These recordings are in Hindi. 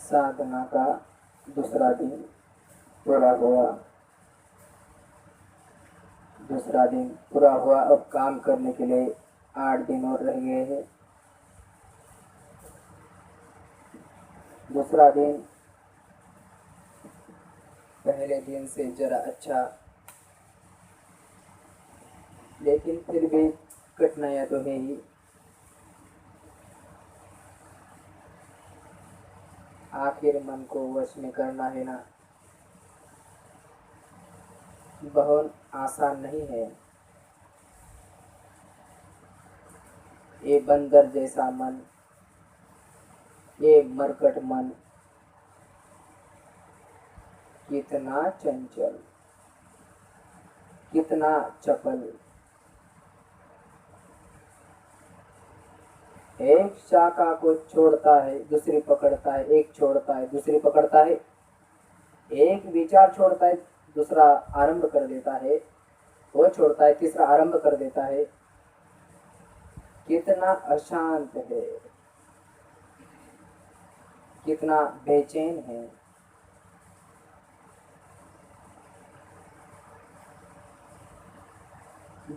साधना का दूसरा दिन पूरा हुआ। दूसरा दिन पूरा हुआ। अब काम करने के लिए 8 दिन और रह गए हैं। दूसरा दिन पहले दिन से जरा अच्छा, लेकिन फिर भी कठिनाइयाँ तो है ही। आखिर मन को वश में करना है ना, बहुत आसान नहीं है। ये बंदर जैसा मन, ये मरकट मन कितना चंचल, कितना चपल। एक शाखा को छोड़ता है, दूसरी पकड़ता है, एक छोड़ता है, दूसरी पकड़ता है, एक विचार छोड़ता है, दूसरा आरंभ कर देता है, वो छोड़ता है, तीसरा आरंभ कर देता है। कितना अशांत है, कितना बेचैन है।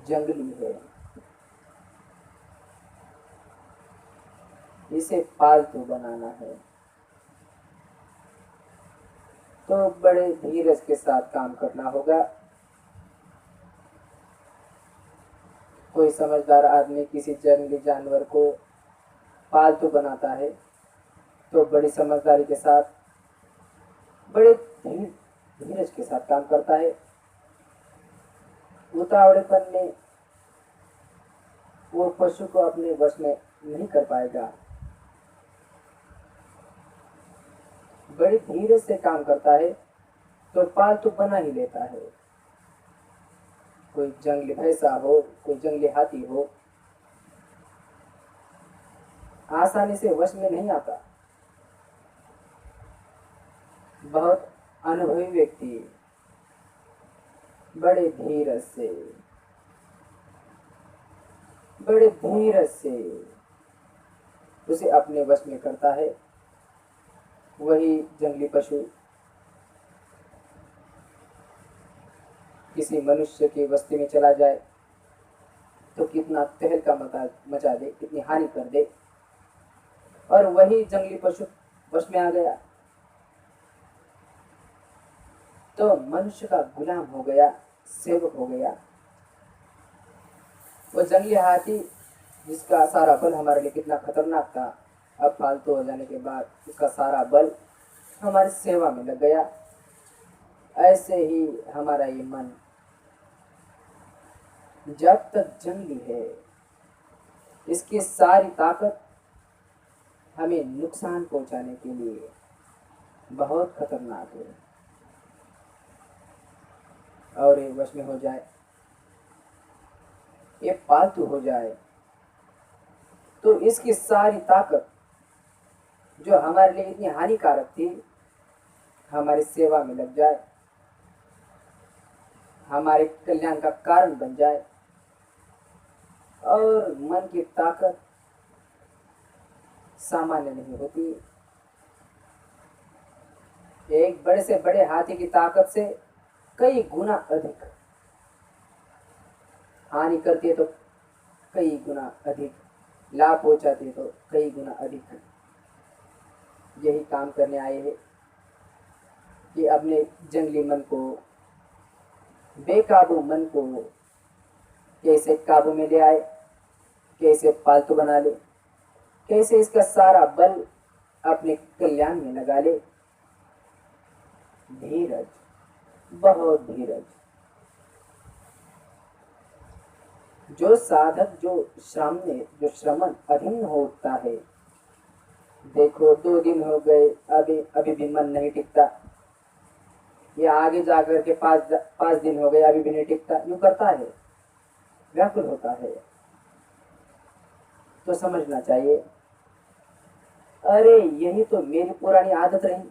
जंगली है। इसे पालतू बनाना है तो बड़े धीरज के साथ काम करना होगा। कोई समझदार आदमी किसी जंगली जानवर को पालतू बनाता है तो बड़ी समझदारी के साथ, बड़े धीरज के साथ काम करता है। उतावड़ेपन में वो पशु को अपने वश में नहीं कर पाएगा। बड़ी धीरज से काम करता है तो पालतू बना ही लेता है। कोई जंगली भैंसा हो, कोई जंगली हाथी हो, आसानी से वश में नहीं आता। बहुत अनुभवी व्यक्ति बड़े धीरज से उसे अपने वश में करता है। वही जंगली पशु किसी मनुष्य की बस्ती में चला जाए तो कितना तहलका मचा दे, कितनी हानि कर दे। और वही जंगली पशु वश में आ गया तो मनुष्य का गुलाम हो गया, सेवक हो गया। वो जंगली हाथी जिसका सारा बल हमारे लिए कितना खतरनाक था, अब फालतू हो जाने के बाद उसका सारा बल हमारी सेवा में लग गया। ऐसे ही हमारा ये मन जब तक जंगली है, इसकी सारी ताकत हमें नुकसान पहुंचाने के लिए बहुत खतरनाक है। और ये वश में हो जाए, ये पालतू हो जाए तो इसकी सारी ताकत जो हमारे लिए इतनी हानिकारक थी, हमारी सेवा में लग जाए, हमारे कल्याण का कारण बन जाए। और मन की ताकत सामान्य नहीं होती। एक बड़े से बड़े हाथी की ताकत से कई गुना अधिक हानि करती है तो कई गुना अधिक लाभ पहुंचाती है तो कई गुना अधिक। यही काम करने आए हैं कि अपने जंगली मन को, बेकाबू मन को कैसे काबू में ले आए, कैसे पालतू बना ले, कैसे इसका सारा बल अपने कल्याण में लगा ले। धीरज, बहुत धीरज। जो साधक जो श्रमण अधीन होता है, देखो 2 दिन हो गए, अभी भी मन नहीं टिकता, या आगे जाकर के 5 दिन हो गए, अभी भी नहीं टिकता, यूं करता है, व्याकुल होता है, तो समझना चाहिए अरे यही तो मेरी पुरानी आदत रही।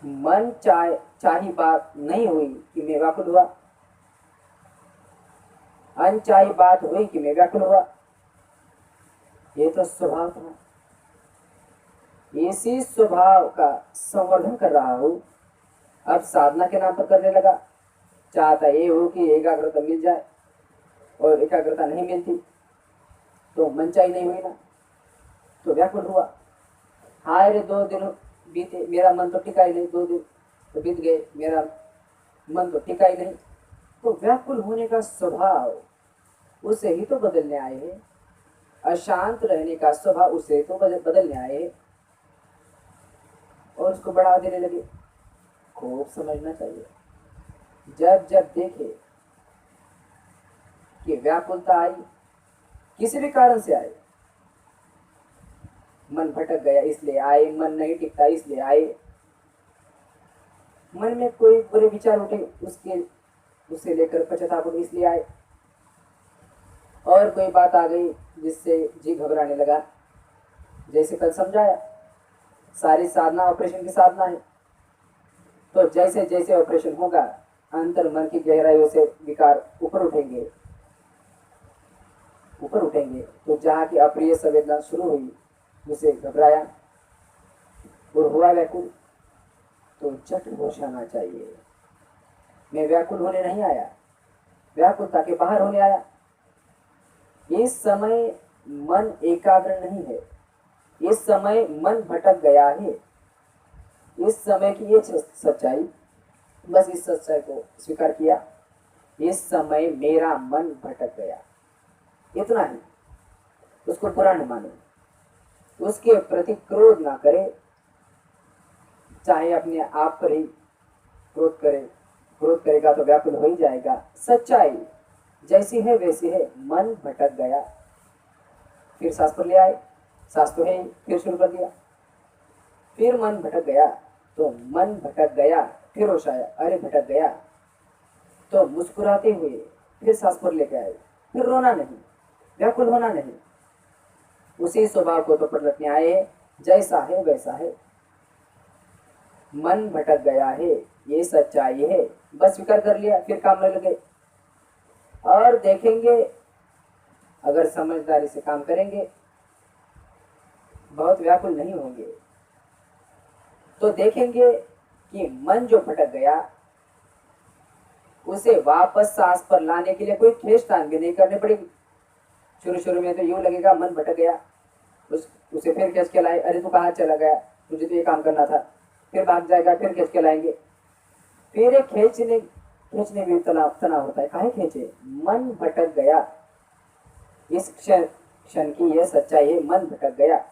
मन चाही बात नहीं हुई कि मैं व्याकुल हुआ, अनचाही बात हुई कि मैं व्याकुल हुआ। ये तो स्वभाव था। इसी स्वभाव का संवर्धन कर रहा हूँ। अब साधना के नाम पर करने लगा, चाहता ये हो कि एकाग्रता मिल जाए, और एकाग्रता नहीं मिलती तो मनचाही नहीं हुई ना, तो व्याकुल हुआ। हाय रे 2 दिन बीते, मेरा मन तो टिका ही नहीं, 2 दिन तो बीत गए, मेरा मन तो टिका ही नहीं। तो व्याकुल होने का स्वभाव उसे ही तो बदलने आए हैं, अशांत रहने का स्वभाव उसे तो बदलने आए हैं, और उसको बढ़ावा देने लगे। खूब समझना चाहिए, जब जब देखे कि व्याकुलता आई, किसी भी कारण से आए, मन भटक गया इसलिए आए, मन नहीं टिकता इसलिए आए, मन में कोई बुरे विचार उठे उसे लेकर पश्चाताप हो इसलिए आए, और कोई बात आ गई जिससे जी घबराने लगा। जैसे कल समझाया, सारी साधना ऑपरेशन की साधना है, तो जैसे जैसे ऑपरेशन होगा अंतर मन की गहराइयों से विकार ऊपर उठेंगे, तो जहाँ की अप्रिय संवेदना शुरू हुई उसे घबराया और हुआ व्याकुल। तो झट होश आना चाहिए, मैं व्याकुल होने नहीं आया, व्याकुलता के बाहर होने आया। इस समय मन एकाग्र नहीं है, इस समय मन भटक गया है। इस समय की ये सच्चाई, बस इस सच्चाई को स्वीकार किया, इस समय मेरा मन भटक गया, इतना ही। उसको बुरा न माने, उसके प्रति क्रोध ना करे, चाहे अपने आप पर ही क्रोध करे, क्रोध करेगा तो व्याकुल हो ही जाएगा। सच्चाई जैसी है वैसी है, मन भटक गया, फिर सांस पर ले आए, सांस तो है, फिर शुरू कर दिया, फिर मन भटक गया, तो मन भटक गया, फिर होश आया, अरे भटक गया, तो मुस्कुराते हुए फिर सांस पर लेके आए, फिर रोना नहीं, व्याकुल होना नहीं, उसी स्वभाव को तो पलटने आए, जैसा है वैसा है। मन भटक गया है, ये सच्चाई है, बस स्वीकार कर लिया, फिर काम में लगे। और देखेंगे, अगर समझदारी से काम करेंगे बहुत व्याकुल नहीं होंगे। तो देखेंगे कि मन जो भटक गया उसे वापस सांस पर लाने के लिए कोई खींचतान भी नहीं करनी पड़ेगी। शुरू में तो यूं लगेगा मन भटक गया, उसे फिर खींच के लाए, अरे तू कहाँ चला गया, तुझे तो ये काम करना था, फिर भाग जाएगा, फिर खींच के लाएंगे, फिर एक खींचने में तनाव होता है, काहे खींचे, मन भटक गया। इस क्षण की यह सच्चाई है, मन भटक गया,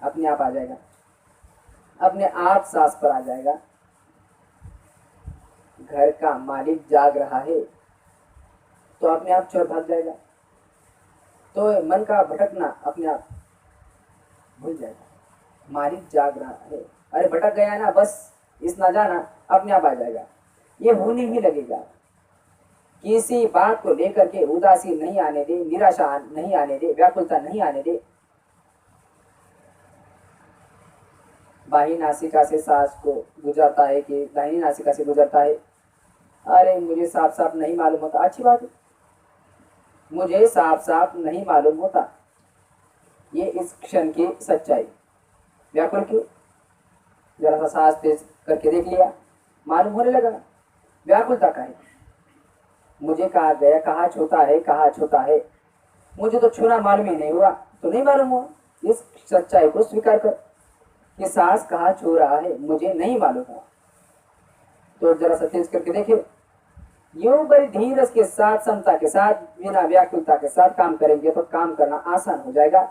अपने आप आ जाएगा, अपने आप सांस पर आ जाएगा। घर का मालिक जाग रहा है तो अपने आप चोर भाग जाएगा, तो मन का भटकना अपने आप भूल जाएगा। मालिक जाग रहा है, अरे भटक गया ना, बस इस ना जाना, अपने आप आ जाएगा। ये होने ही लगेगा। किसी बात को लेकर के उदासी नहीं आने दे, निराशा नहीं आने दे, व्याकुलता नहीं आने दे। बाही नासिका से सांस को गुजरता है कि दाहिनी नासिका से गुजरता है, अरे मुझे साफ साफ नहीं मालूम होता, अच्छी बात है, मुझे साफ साफ नहीं मालूम होता, ये इस क्षण की सच्चाई। व्याकुल क्यों, जरा सा सांस तेज करके देख लिया, मालूम होने लगा, व्याकुलता का है। मुझे कहा गया कहाँ छूता है, मुझे तो छूना मालूम ही नहीं हुआ, तो नहीं मालूम हुआ। इस सच्चाई को स्वीकार कर कि सांस कहाँ छू रहा है मुझे नहीं मालूम हुआ। तो जरा सा तेज करके देखे, यूं बड़ी धीरज के साथ, समता के साथ, बिना व्याकुलता के साथ काम करेंगे तो काम करना आसान हो जाएगा।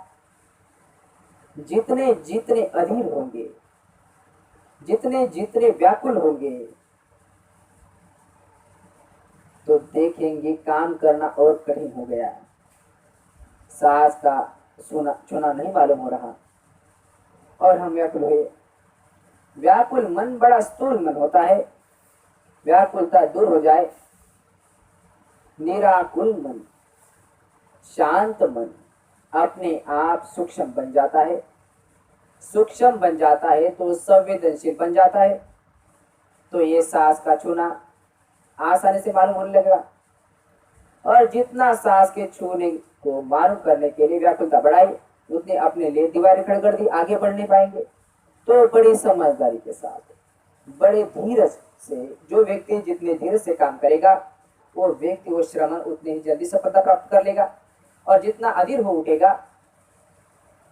जितने जितने अधीर होंगे, जितने जितने व्याकुल होंगे, तो देखेंगे काम करना और कठिन हो गया। सांस का छूना नहीं मालूम हो रहा और हम व्याकुल हुए। व्याकुल मन बड़ा स्थूल मन होता है, व्याकुलता दूर हो जाए, निराकुल मन, शांत मन अपने आप सूक्ष्म बन जाता है। सूक्ष्म बन जाता है तो संवेदनशील बन जाता है, तो ये सांस का छूना आसानी से मालूम होने लगेगा। और जितना सांस के छूने को मालूम करने के लिए व्याकुलता बढ़ाई, उसने अपने लिए दीवारें खड़ी कर दी, आगे बढ़ नहीं पाएंगे। तो बड़ी समझदारी के साथ, बड़े धीरज से, जो व्यक्ति जितने धीरज से काम करेगा वो व्यक्ति, वो श्रमण उतने ही जल्दी सफलता प्राप्त कर लेगा। और जितना अधीर हो उठेगा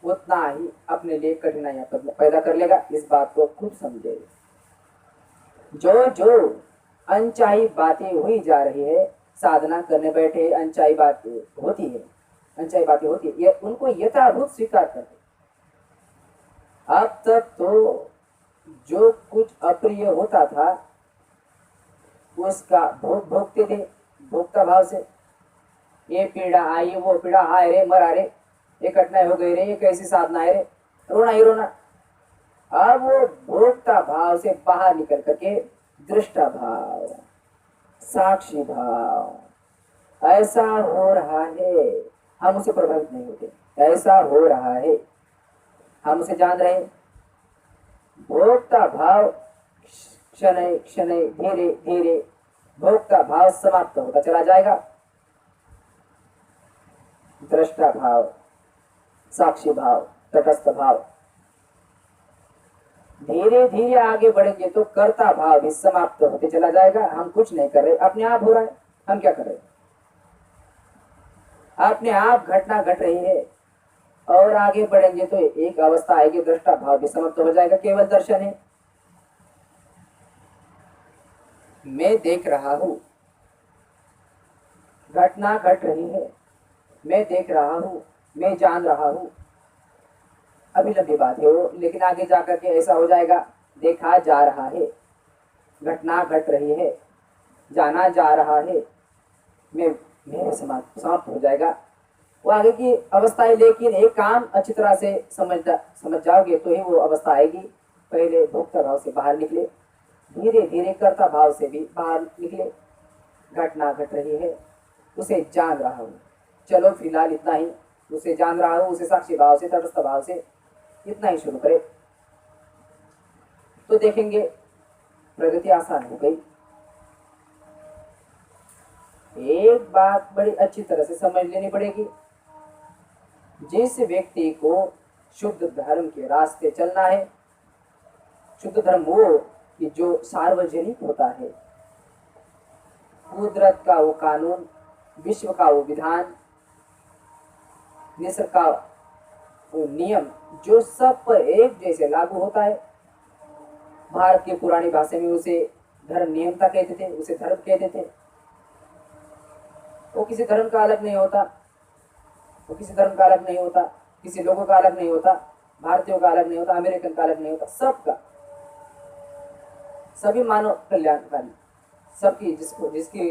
उतना ही अपने लिए कठिनाइयां पैदा कर लेगा। इस बात को खूब समझे। जो जो अनचाही बातें हुई जा रही है, साधना करने बैठे अनचाही बातें होती है, अनचाही बातें होती है, ये उनको यथाभूत स्वीकार कर। अब तक तो जो कुछ अप्रिय होता था उसका भोग भोगते थे, भोक्ता भाव से। ये पीड़ा आई, वो पीड़ा, हाय रे मरा रे, ये कठिनाई हो गई रे, ये कैसी साधना है रे, रोना ही रोना। अब वो भोक्ता भाव से बाहर निकल करके दृष्टा भाव, साक्षी भाव, ऐसा हो रहा है, हम उसे प्रभावित नहीं होते, ऐसा हो रहा है, हम उसे जान रहे हैं। भोक्ता भाव क्षण क्षण, धीरे धीरे भोक्ता भाव समाप्त होता चला जाएगा। दृष्टा भाव, साक्षी भाव, तटस्थ भाव, धीरे धीरे आगे बढ़ेंगे तो कर्ता भाव भी समाप्त होते चला जाएगा। हम कुछ नहीं कर रहे, अपने आप हो रहा है, हम क्या कर रहे हैं? अपने आप घटना घट रही है। और आगे बढ़ेंगे तो एक अवस्था आएगी, दृष्टा भाव भी समाप्त हो जाएगा, केवल दर्शन है। मैं देख रहा हूं, घटना घट रही है, मैं देख रहा हूं, मैं जान रहा हूं। अभी लंबी बात है वो, लेकिन आगे जाकर के ऐसा हो जाएगा, देखा जा रहा है, घटना घट रही है, जाना जा रहा है, मेरे समाप्त हो जाएगा। वो आगे की अवस्था है। लेकिन एक काम अच्छी तरह से समझ जाओगे तो ही वो अवस्था आएगी। पहले भोक्ता भाव से बाहर निकले, धीरे धीरे कर्ता भाव से भी बाहर निकले। घटना घट रही है, उसे जान रहा हूँ, चलो फिलहाल इतना ही, उसे जान रहा हूँ, उसे साक्षी भाव से, तटस्थ भाव से इतना ही शुरू करें तो देखेंगे प्रगति आसान हो गई। एक बात बड़ी अच्छी तरह से समझ लेनी पड़ेगी, जिस व्यक्ति को शुद्ध धर्म के रास्ते चलना है, शुद्ध धर्म वो कि जो सार्वजनिक होता है, कुदरत का वो कानून, विश्व का वो विधान, निसर्ग का वो नियम, जो सब पर एक जैसे लागू होता है। भारत की पुरानी भाषा में उसे धर्म नियमता कहते थे, उसे धर्म कहते थे। वो किसी धर्म का अलग नहीं होता, वो किसी धर्म का अलग नहीं होता, किसी लोगों का अलग नहीं होता, भारतीयों का अलग नहीं होता, अमेरिकन का अलग नहीं होता, सबका, सभी मानव कल्याणकारी, सबकी, जिसकी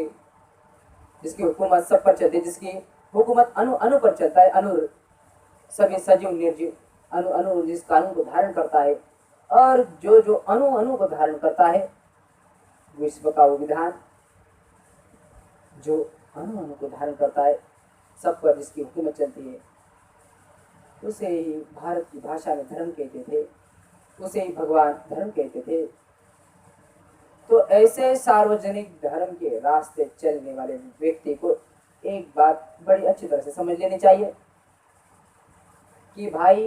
जिसकी हुकूमत सब पर चलती है, जिसकी हुकूमत अनु पर चलता है, अनु, सभी सजीव निर्जीव, अनु जिस कानून को धारण करता है, और जो अनु को धारण करता है, विश्व का वो विधान जो अनु को धारण करता है, सब पर जिसकी हुकूमत चलती है, उसे ही भारत की भाषा में धर्म कहते थे, उसे ही भगवान धर्म कहते थे। तो ऐसे सार्वजनिक धर्म के रास्ते चलने वाले व्यक्ति को एक बात बड़ी अच्छी तरह से समझ लेनी चाहिए कि भाई,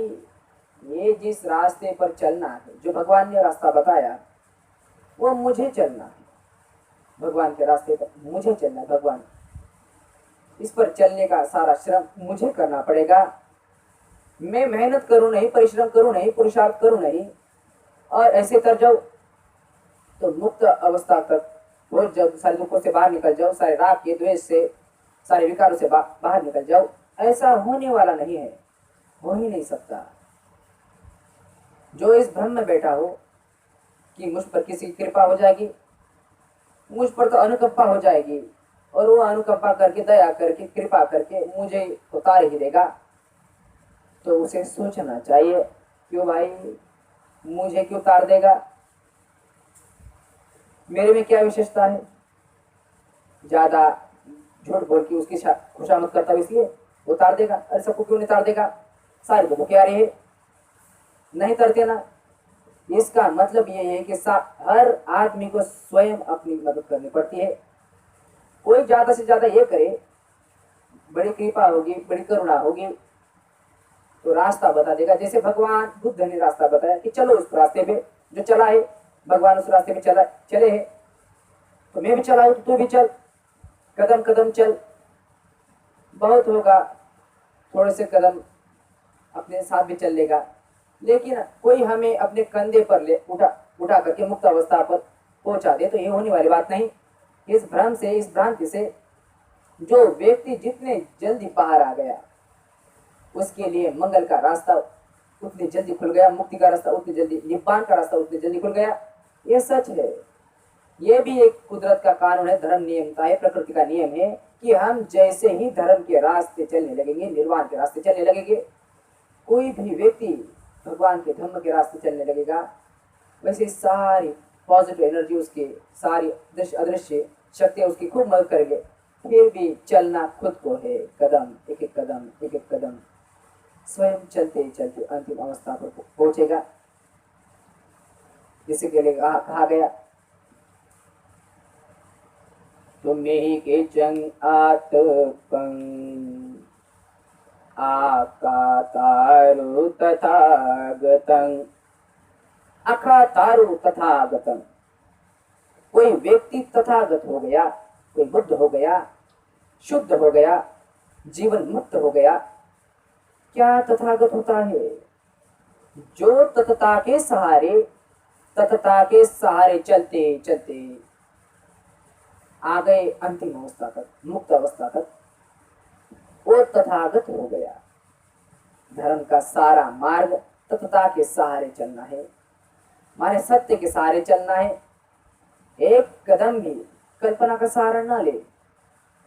ये जिस रास्ते पर चलना है, जो भगवान ने रास्ता बताया, वो मुझे चलना है। भगवान के रास्ते पर मुझे चलना है, भगवान, इस पर चलने का सारा श्रम मुझे करना पड़ेगा। मैं मेहनत करूं नहीं, परिश्रम करूं नहीं, पुरुषार्थ करूं नहीं, और ऐसे कर जाओ तो मुक्त अवस्था तक हो जाओ, सारे दुखों से बाहर निकल जाओ, सारे राग के द्वेष से, सारे विकारों से बाहर निकल जाओ, ऐसा होने वाला नहीं है, हो ही नहीं सकता। जो इस भ्रम में बैठा हो कि मुझ पर किसी की कृपा हो जाएगी, मुझ पर तो अनुकंपा हो जाएगी, और वो अनुकंपा करके, दया करके, कृपा करके मुझे उतार ही देगा, तो उसे सोचना चाहिए, क्यों भाई मुझे क्यों उतार देगा, मेरे में क्या विशेषता है, ज्यादा झूठ बोल के उसकी खुशामद करता हूँ इसलिए उतार देगा। अरे सबको क्यों नहीं उतार देगा, सारे तो भूखे आ रहे हैं, नहीं तरते ना। इसका मतलब ये है कि हर आदमी को स्वयं अपनी मदद करनी पड़ती है। कोई ज्यादा से ज्यादा ये करे, बड़ी कृपा होगी, बड़ी करुणा होगी, तो रास्ता बता देगा। जैसे भगवान बुद्ध ने रास्ता बताया कि चलो उस रास्ते पे, जो चला है भगवान उस रास्ते पे चले है, तो मैं भी चला हूं तो तू भी चल, कदम कदम चल। बहुत होगा, थोड़े से कदम अपने साथ भी चल लेगा, लेकिन कोई हमें अपने कंधे पर ले उठा करके मुक्त अवस्था पर पहुंचा दे तो ये होने वाली बात नहीं। इस भ्रम से, इस भ्रांति से जो व्यक्ति जितने जल्दी बाहर आ गया उसके लिए मंगल का रास्ता उतनी जल्दी खुल गया, मुक्ति का रास्ता उतनी जल्दी, निब्बान का रास्ता उतनी जल्दी खुल गया। ये सच है। ये भी एक कुदरत का कानून है, धर्म नियमता है, प्रकृति का नियम है कि हम जैसे ही धर्म के रास्ते चलने लगेंगे, निर्वाण के रास्ते चलने लगेंगे, कोई भी व्यक्ति भगवान के धर्म के रास्ते चलने लगेगा, वैसे सारी पॉजिटिव एनर्जी उसके, सारी दृश्य अदृश्य शक्तियाँ उसकी खूब मदद करेंगे। फिर भी चलना खुद को है, कदम एक एक कदम, एक एक कदम स्वयं चलते चलते अंतिम अवस्था पर पहुंचेगा। जिसे के लिए कहा गया, तुम्हें के चंग आतपं आका तारु तथागतं, आका तारु तथागतं। कोई व्यक्ति तथागत हो गया, कोई बुद्ध हो गया, शुद्ध हो गया, जीवन मुक्त हो गया। क्या तथागत होता है? जो तत्वता के सहारे चलते चलते आ गए अंतिम अवस्था तक, मुक्त अवस्था तक, वो तथागत हो गया। धर्म का सारा मार्ग तत्वता के सहारे चलना है, माने सत्य के सहारे चलना है। एक कदम भी कल्पना का सहारा ना ले।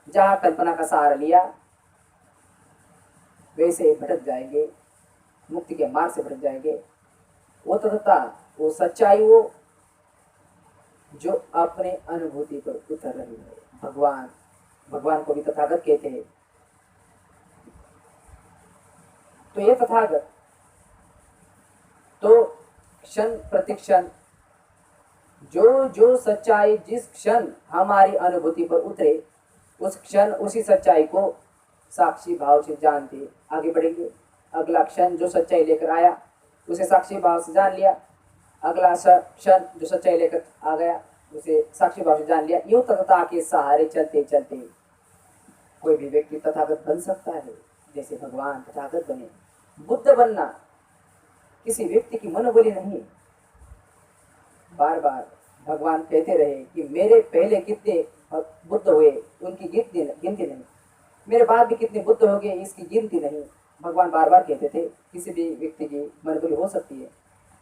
जहां कल्पना का सहारा लिया वैसे भटक जाएंगे, मुक्ति के मार्ग से भटक जाएंगे। वो तत्वता, वो सच्चाई, वो जो अपने अनुभूति पर उतर रही है। भगवान को भी तथागत कहते हैं। तो ये तथागत तो क्षण प्रतिक्षण जो सच्चाई जिस क्षण हमारी अनुभूति पर उतरे, उस क्षण उसी सच्चाई को साक्षी भाव से जानते आगे बढ़ेंगे। अगला क्षण जो सच्चाई लेकर आया उसे साक्षी भाव से जान लिया, अगला क्षण जो सच्चाई लेकर आ गया उसे साक्षी भाव से जान लिया। यूं तथागत के सहारे चलते चलते कोई भी व्यक्ति तथागत बन सकता है, जैसे भगवान तथागत बने। बुद्ध बनना किसी व्यक्ति की मनोबली नहीं। बार बार भगवान कहते रहे कि मेरे पहले कितने बुद्ध हुए उनकी गिनती नहीं, मेरे बाद भी कितने बुद्ध हो गए इसकी गिनती नहीं। भगवान बार बार कहते थे किसी भी व्यक्ति की मनोबली हो सकती है।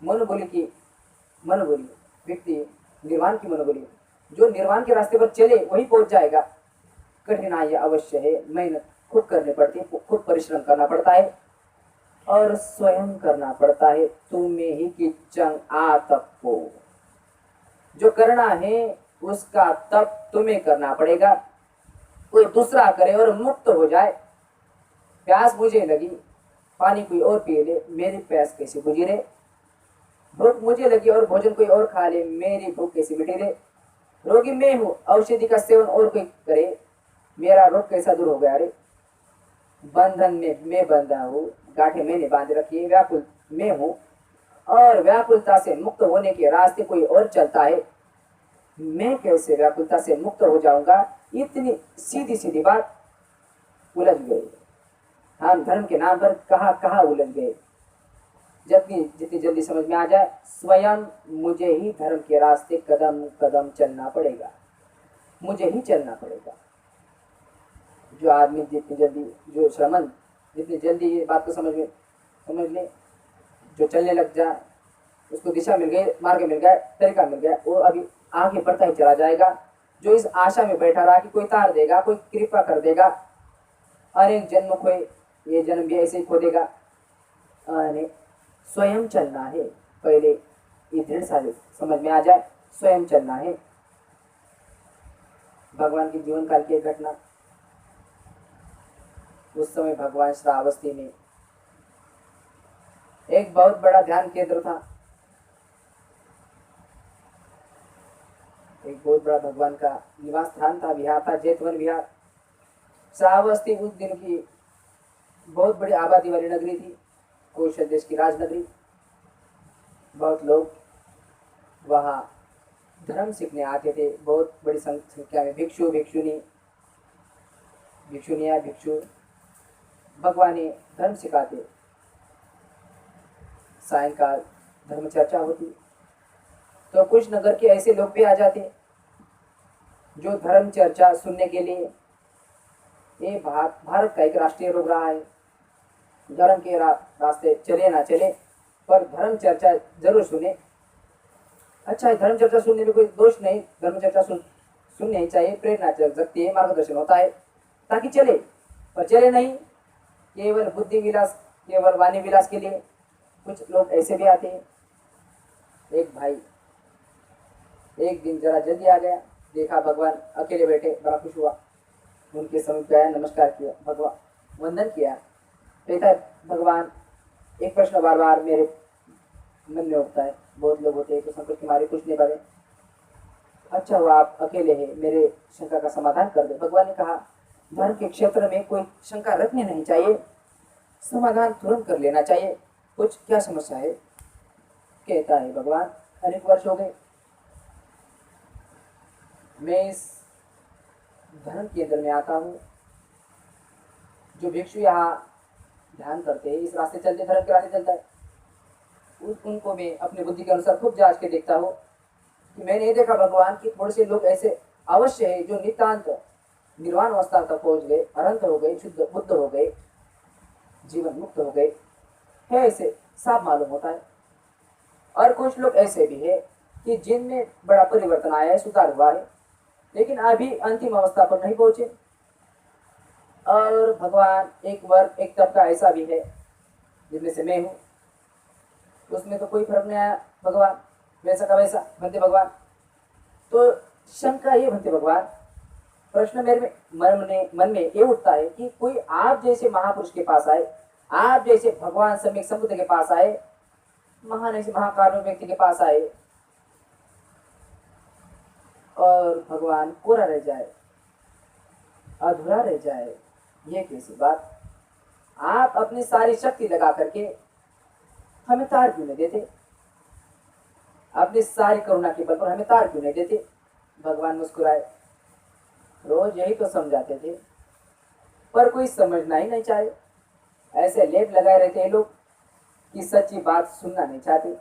मनोबली व्यक्ति निर्वाण की मनोबली, जो निर्वाण के रास्ते पर चले वही पहुंच जाएगा। कठिनाई अवश्य है, मेहनत खूब करनी पड़ती है, खूब परिश्रम करना पड़ता है और स्वयं करना पड़ता है। तुम्हें ही किचंग आतपो, जो करना है उसका तप तुम्हें करना पड़ेगा। कोई दूसरा करे और मुक्त हो जाए। प्यास मुझे लगी, पानी कोई और पी ले, मेरी प्यास कैसे बुझी रे। भूख मुझे लगी और भोजन कोई और खा ले, मेरी भूख कैसे मिटी रे। रोगी मैं हूँ, औषधि का सेवन और कोई करे, मेरा रोग कैसा दूर हो गया रे। बंधन में मैं बंधा हूँ, गांठें मैंने बांध रखी है, व्याकुल मैं हूँ और व्याकुलता से मुक्त होने के रास्ते कोई और चलता है। मैं कैसे व्याकुलता से मुक्त हो जाऊंगा। इतनी सीधी सीधी बात उलझ गई। हम धर्म के नाम पर कहाँ उलझ गए। जितनी जल्दी समझ में आ जाए, स्वयं मुझे ही धर्म के रास्ते कदम कदम चलना पड़ेगा, मुझे ही चलना पड़ेगा। जो आदमी जितनी जल्दी, जो श्रमण जितनी जल्दी ये बात को समझ ले, जो चलने लग जाए, उसको दिशा मिल गई, मार्ग मिल गया, तरीका मिल गया, वो अभी आगे बढ़ता ही चला जाएगा। जो इस आशा में बैठा रहा कि कोई तार देगा, कोई कृपा कर देगा, अनेक जन्म खोए, ये जन्म भी ऐसे ही खो देगा। स्वयं चलना है। पहले ये दृढ़ साधे समझ में आ जाए, स्वयं चलना है। भगवान की जीवन काल की घटना, उस समय भगवान श्रावस्ती में एक बहुत बड़ा ध्यान केंद्र था। एक बहुत बड़ा भगवान का निवास स्थान था, विहार था, जेतवन विहार। श्रावस्ती उस दिन की बहुत बड़ी आबादी वाली नगरी थी। कौशल देश की राजनगरी। बहुत लोग वहाँ धर्म सीखने आते थे, बहुत बड़ी संख्या में भिक्षु भिक्षुनिया भिक्षु भगवानी धर्म सिखाते। सायंकाल धर्म चर्चा होती तो कुछ नगर के ऐसे लोग भी आ जाते जो धर्म चर्चा सुनने के लिए। ये भारत का एक राष्ट्रीय रोग रहा है, धर्म के रास्ते चले ना चले पर धर्म चर्चा जरूर सुने। अच्छा है, धर्म चर्चा सुनने में कोई दोष नहीं, धर्म चर्चा सुननी ही चाहिए, प्रेरणा चल सकती है, मार्गदर्शन होता है ताकि चले, पर चले नहीं केवल बुद्धि विलास, केवल वाणी विलास के लिए। कुछ लोग ऐसे भी आते हैं। एक भाई एक दिन जरा जल्दी आ गया, देखा भगवान अकेले बैठे, बड़ा खुश हुआ, उनके समीप गया, नमस्कार किया, भगवान वंदन किया। कहता है भगवान एक प्रश्न बार बार मेरे मन में उठता है, बहुत लोग होते हैं तो संकट के मारे कुछ नहीं पाए। अच्छा हुआ आप अकेले हैं, मेरे शंका का समाधान कर दे। भगवान ने कहा धर्म के क्षेत्र में कोई शंका रखनी नहीं चाहिए, समाधान तुरंत कर लेना चाहिए। कुछ क्या समस्या है? कहता है भगवान अनेक वर्ष हो गए मैं इस धर्म केंद्र में आता हूँ, जो भिक्षु यहाँ ध्यान करते हैं, इस रास्ते चलते, धर्म के रास्ते चलता है, उनको मैं अपनी बुद्धि के अनुसार खूब जांच के देखता हूँ कि मैंने ये देखा भगवान कि थोड़े से लोग ऐसे अवश्य है जो नितांत निर्वाण अवस्था तक पहुंच गए, अनंत हो गए, शुद्ध बुद्ध हो गए, जीवन मुक्त हो गए है, ऐसे साफ मालूम होता है। और कुछ लोग ऐसे भी है कि जिनमें बड़ा परिवर्तन आया है, सुधार हुआ है, लेकिन अभी अंतिम अवस्था पर नहीं पहुंचे। और भगवान एक वर्ग एक तबका ऐसा भी है जिनमें से मैं हूँ, उसमें तो कोई फर्क नहीं आया भगवान, वैसा का वैसा बनते भगवान। तो शंका ये बनते भगवान, प्रश्न मेरे मन में ये उठता है कि कोई आप जैसे महापुरुष के पास आए, आप जैसे भगवान सम्यक संबुद्ध के पास आए, महान ऐसे महाकारुण्य व्यक्ति के पास आए और भगवान कोरा रह जाए, अधूरा रह जाए, ये कैसी बात? आप अपनी सारी शक्ति लगा करके हमें तार क्यों नहीं देते? अपनी सारी करुणा के बल पर हमें तार क्यों नहीं देते? भगवान मुस्कुराए, रोज यही तो समझाते थे, पर कोई समझना ही नहीं चाहे। ऐसे लेप लगाए रहते हैं लोग कि सच्ची बात सुनना नहीं चाहते।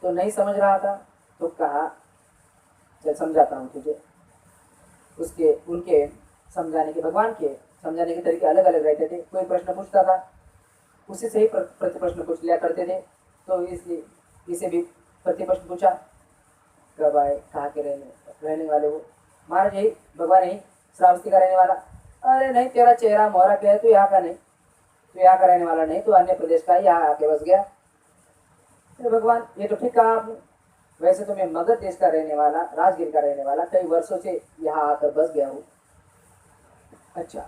तो नहीं समझ रहा था तो कहा चल समझाता हूँ तुझे। उसके उनके समझाने के, भगवान के समझाने के तरीके अलग अलग रहते थे। कोई प्रश्न पूछता था, उसी से ही प्रति प्रश्न पूछ लिया करते थे। तो इसलिए इसे भी प्रति प्रश्न पूछा, कब आए, कहाँ के रहने वाले हो? महाराज यही भगवान यही श्रावस्ती का रहने वाला। अरे नहीं, तेरा चेहरा मोहरा क्या है, तू यहाँ का नहीं, तू यहाँ का रहने वाला नहीं, तू अन्य प्रदेश का, यहाँ आके बस गया। तो भगवान ये तो ठीक कहा आपने, वैसे तो मैं मगध देश का रहने वाला, राजगीर का रहने वाला, कई वर्षों से यहाँ आकर बस गया हूँ। अच्छा,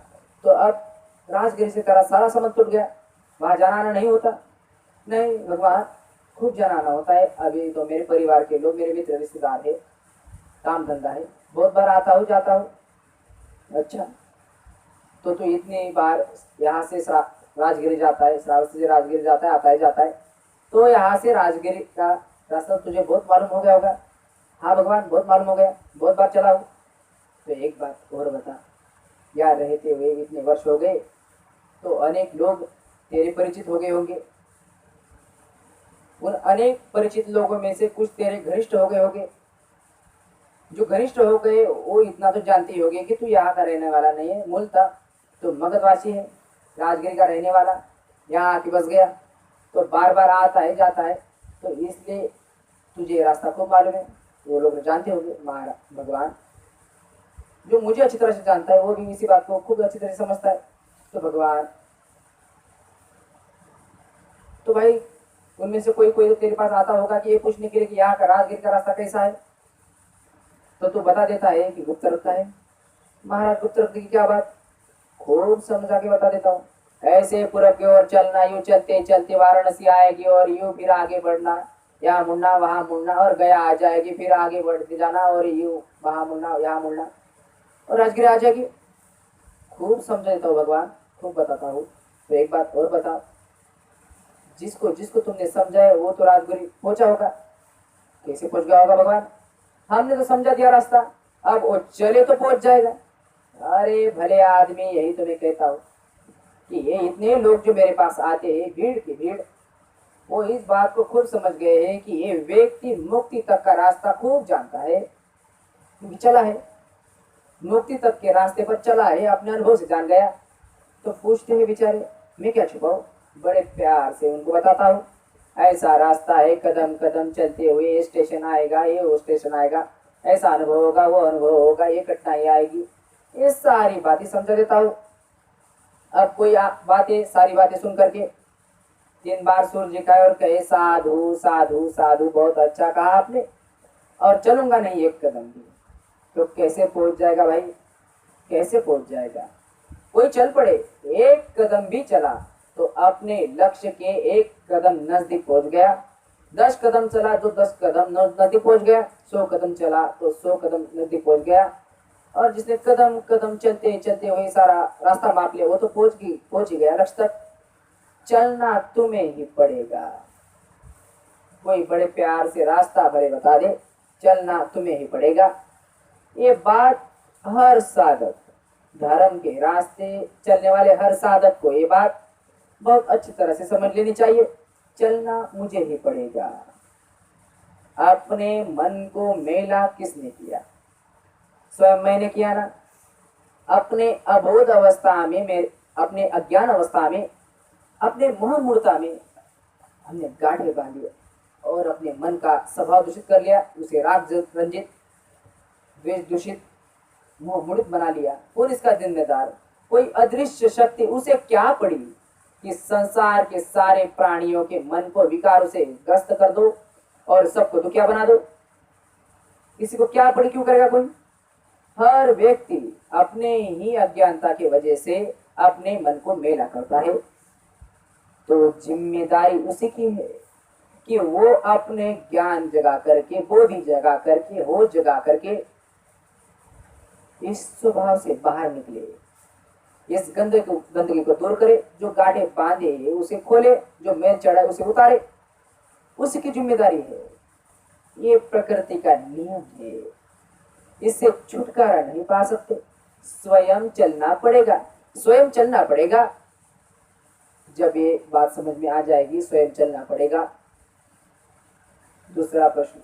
तो अब राजगीर से तेरा सारा संबंध टूट गया, वहाँ जाना आना नहीं होता? नहीं भगवान, खूब जाना आना होता है। अभी तो मेरे परिवार के लोग, मेरे मित्र रिश्तेदार है, काम धंधा है, बहुत बार आता हूँ जाता हूँ। अच्छा, तो तू इतनी बार यहाँ से राजगिरी जाता है, श्रावस्ती से राजगिरी जाता है, आता है जाता है, तो यहाँ से राजगिरी का रास्ता तुझे बहुत मालूम हो गया होगा? हाँ भगवान, बहुत मालूम हो गया, बहुत बार चला हूँ। तो एक बात और बता, यहाँ रहते हुए इतने वर्ष हो गए तो अनेक लोग तेरे परिचित हो गए होंगे, उन अनेक परिचित लोगों में से कुछ तेरे घनिष्ठ हो गए होंगे। जो घनिष्ठ हो गए वो इतना तो जानते ही होंगे कि तू यहाँ का रहने वाला नहीं है, मूलतः तो मगधवासी है, राजगिरी का रहने वाला, यहाँ आके बस गया, तो बार बार आता है जाता है, तो इसलिए तुझे रास्ता खूब मालूम है। वो लोग जानते होंगे। महाराज भगवान जो मुझे अच्छी तरह से जानता है वो भी इसी बात को खूब अच्छी तरह से समझता है। तो भगवान, तो भाई उनमें से कोई कोई तेरे पास आता होगा कि ये पूछने के लिए कि यहाँ का राजगीर का रास्ता कैसा है, तो तू बता देता है कि गुप्त रखता है। महाराज गुप्त रखने की क्या बात, खूब समझा के बता देता हूँ। ऐसे पूरब की ओर चलना, यूं चलते चलते वाराणसी आएगी और यूं फिर आगे बढ़ना, यहाँ मुड़ना वहां मुड़ना, और गया आ जाएगी, फिर आगे बढ़ते जाना और यूं वहां मुड़ना यहाँ मुड़ना और राजगिरी आ जाएगी। खूब समझा देता हूँ भगवान, खूब बताता हूँ। तो एक बात और बता, जिसको जिसको तुमने समझाया वो तो राजगुरी पहुंचा होगा, कैसे पहुंच गया होगा भगवान? हमने तो समझा दिया रास्ता, अब वो चले तो पहुंच जाएगा। अरे भले आदमी, यही तो मैं कहता हूँ कि ये इतने लोग जो मेरे पास आते हैं, भीड़ की भीड़, वो इस बात को खुद समझ गए हैं कि ये व्यक्ति मुक्ति तक का रास्ता खूब जानता है, क्योंकि चला है, मुक्ति तक के रास्ते पर चला है, अपने अनुभव से जान गया। तो पूछते हैं बेचारे, मैं क्या छुपाऊं, बड़े प्यार से उनको बताता हूँ, ऐसा रास्ता है, कदम कदम चलते हुए ये स्टेशन आएगा, ये वो स्टेशन आएगा, ऐसा अनुभव होगा, वो अनुभव होगा, ये कठिनाई आएगी, ये सारी बातें समझा देता हूँ। अब कोई बातें, सारी बातें सुन करके 3 बार सूर्य झुकाए और कहे साधु साधु साधु, बहुत अच्छा कहा आपने, और चलूंगा नहीं एक कदम भी, तो कैसे पहुंच जाएगा भाई, कैसे पहुंच जाएगा? कोई चल पड़े, एक कदम भी चला तो अपने लक्ष्य के एक कदम नजदीक पहुंच गया। 10 कदम चला तो 10 कदम नजदीक पहुंच गया। 100 कदम चला तो 100 कदम नजदीक पहुंच गया। और जिसने कदम कदम चलते चलते हुए सारा रास्ता माप लिया, वो तो पहुंच ही गया लक्ष्य तक। चलना तुम्हें ही पड़ेगा। कोई बड़े प्यार से रास्ता भरे बता दे, चलना तुम्हें ही पड़ेगा। ये बात हर साधक, धर्म के रास्ते चलने वाले हर साधक को ये बात बहुत अच्छी तरह से समझ लेनी चाहिए। चलना मुझे ही पड़ेगा। अपने मन को मेला किसने किया? स्वयं मैंने किया ना। अपने अबोध अवस्था में, मेरे अपने अज्ञान अवस्था में, अपने मोह मूर्ता में हमने गाढ़े बांधे और अपने मन का स्वभाव दूषित कर लिया, उसे राग रंजित, द्वेष दूषित, मोह मूर्त बना लिया। और इसका जिम्मेदार कोई अदृश्य शक्ति उसे क्या पड़ी कि संसार के सारे प्राणियों के मन को विकारों से ग्रस्त कर दो और सबको दुखिया बना दो। किसी को क्या पड़ी, क्यों करेगा कोई? हर व्यक्ति अपने ही अज्ञानता की वजह से अपने मन को मेला करता है। तो जिम्मेदारी उसी की है कि वो अपने ज्ञान जगा करके, बोधि जगा करके, होश जगा करके इस स्वभाव से बाहर निकले, इस गंदगी को दूर करे, जो गाढ़े बांधे है उसे खोले, जो मैल चढ़ा है उसे उतारे, उसी की जिम्मेदारी है। ये प्रकृति का नियम है, इससे छुटकारा नहीं पा सकते। स्वयं चलना पड़ेगा, स्वयं चलना पड़ेगा। जब ये बात समझ में आ जाएगी, स्वयं चलना पड़ेगा। दूसरा प्रश्न,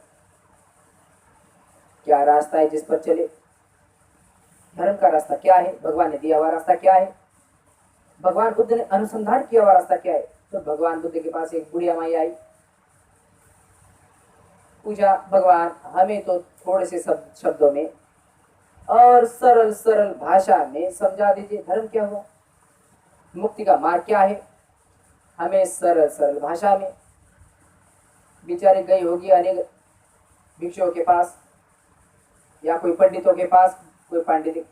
क्या रास्ता है जिस पर चले? धर्म का रास्ता क्या है? भगवान ने दिया हुआ रास्ता क्या है? भगवान बुद्ध ने अनुसंधान किया हुआ रास्ता क्या है? तो भगवान बुद्ध के पास एक बुढ़िया माई आई, पूछा, भगवान हमें तो थोड़े से शब्दों में और सरल सरल भाषा में समझा दीजिए, धर्म क्या हुआ, मुक्ति का मार्ग क्या है, हमें सरल सरल भाषा में। बेचारे गई होगी अनेक भिक्षुओं के पास या कोई पंडितों के पास, कोई पांडितिक,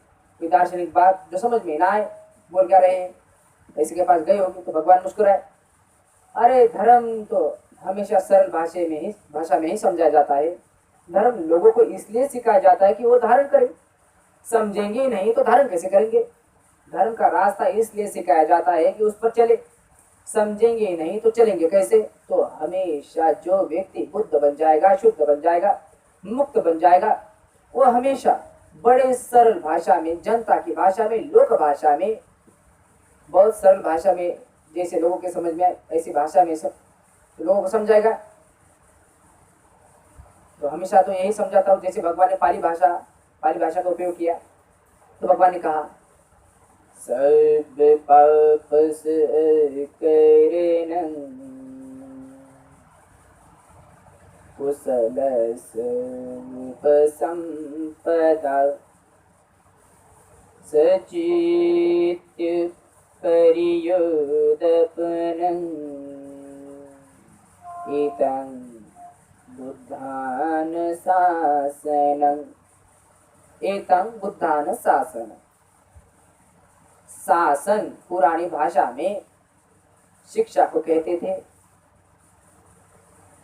कोई दार्शनिक बात जो समझ में ना आए, बोल क्या रहे हैं, ऐसे के पास गई होगी। तो भगवान मुस्कुराए, अरे धर्म तो हमेशा सरल भाषा में ही समझाया जाता है। धर्म लोगों को इसलिए सिखाया जाता है कि वो धारण करें, समझेंगे नहीं तो धारण कैसे करेंगे। धर्म का रास्ता इसलिए सिखाया जाता है कि उस पर चले, समझेंगे नहीं तो चलेंगे कैसे। तो हमेशा जो व्यक्ति बुद्ध बन जाएगा, शुद्ध बन जाएगा, मुक्त बन जाएगा, वो हमेशा बड़े सरल भाषा में, जनता की भाषा में, लोक भाषा में, बहुत सरल भाषा में, जैसे लोगों के समझ में आए ऐसी भाषा में सब लोगों को समझाएगा। तो हमेशा तो यही समझाता हूँ, जैसे भगवान ने पाली भाषा का उपयोग किया। तो भगवान ने कहा, सर्व पापस करेनं कुशलस उपसंपदा सचित्य परियोदपनं एतं बुद्धान शासनं। एतं बुद्धान शासनं, शासन पुरानी भाषा में शिक्षा को कहते थे,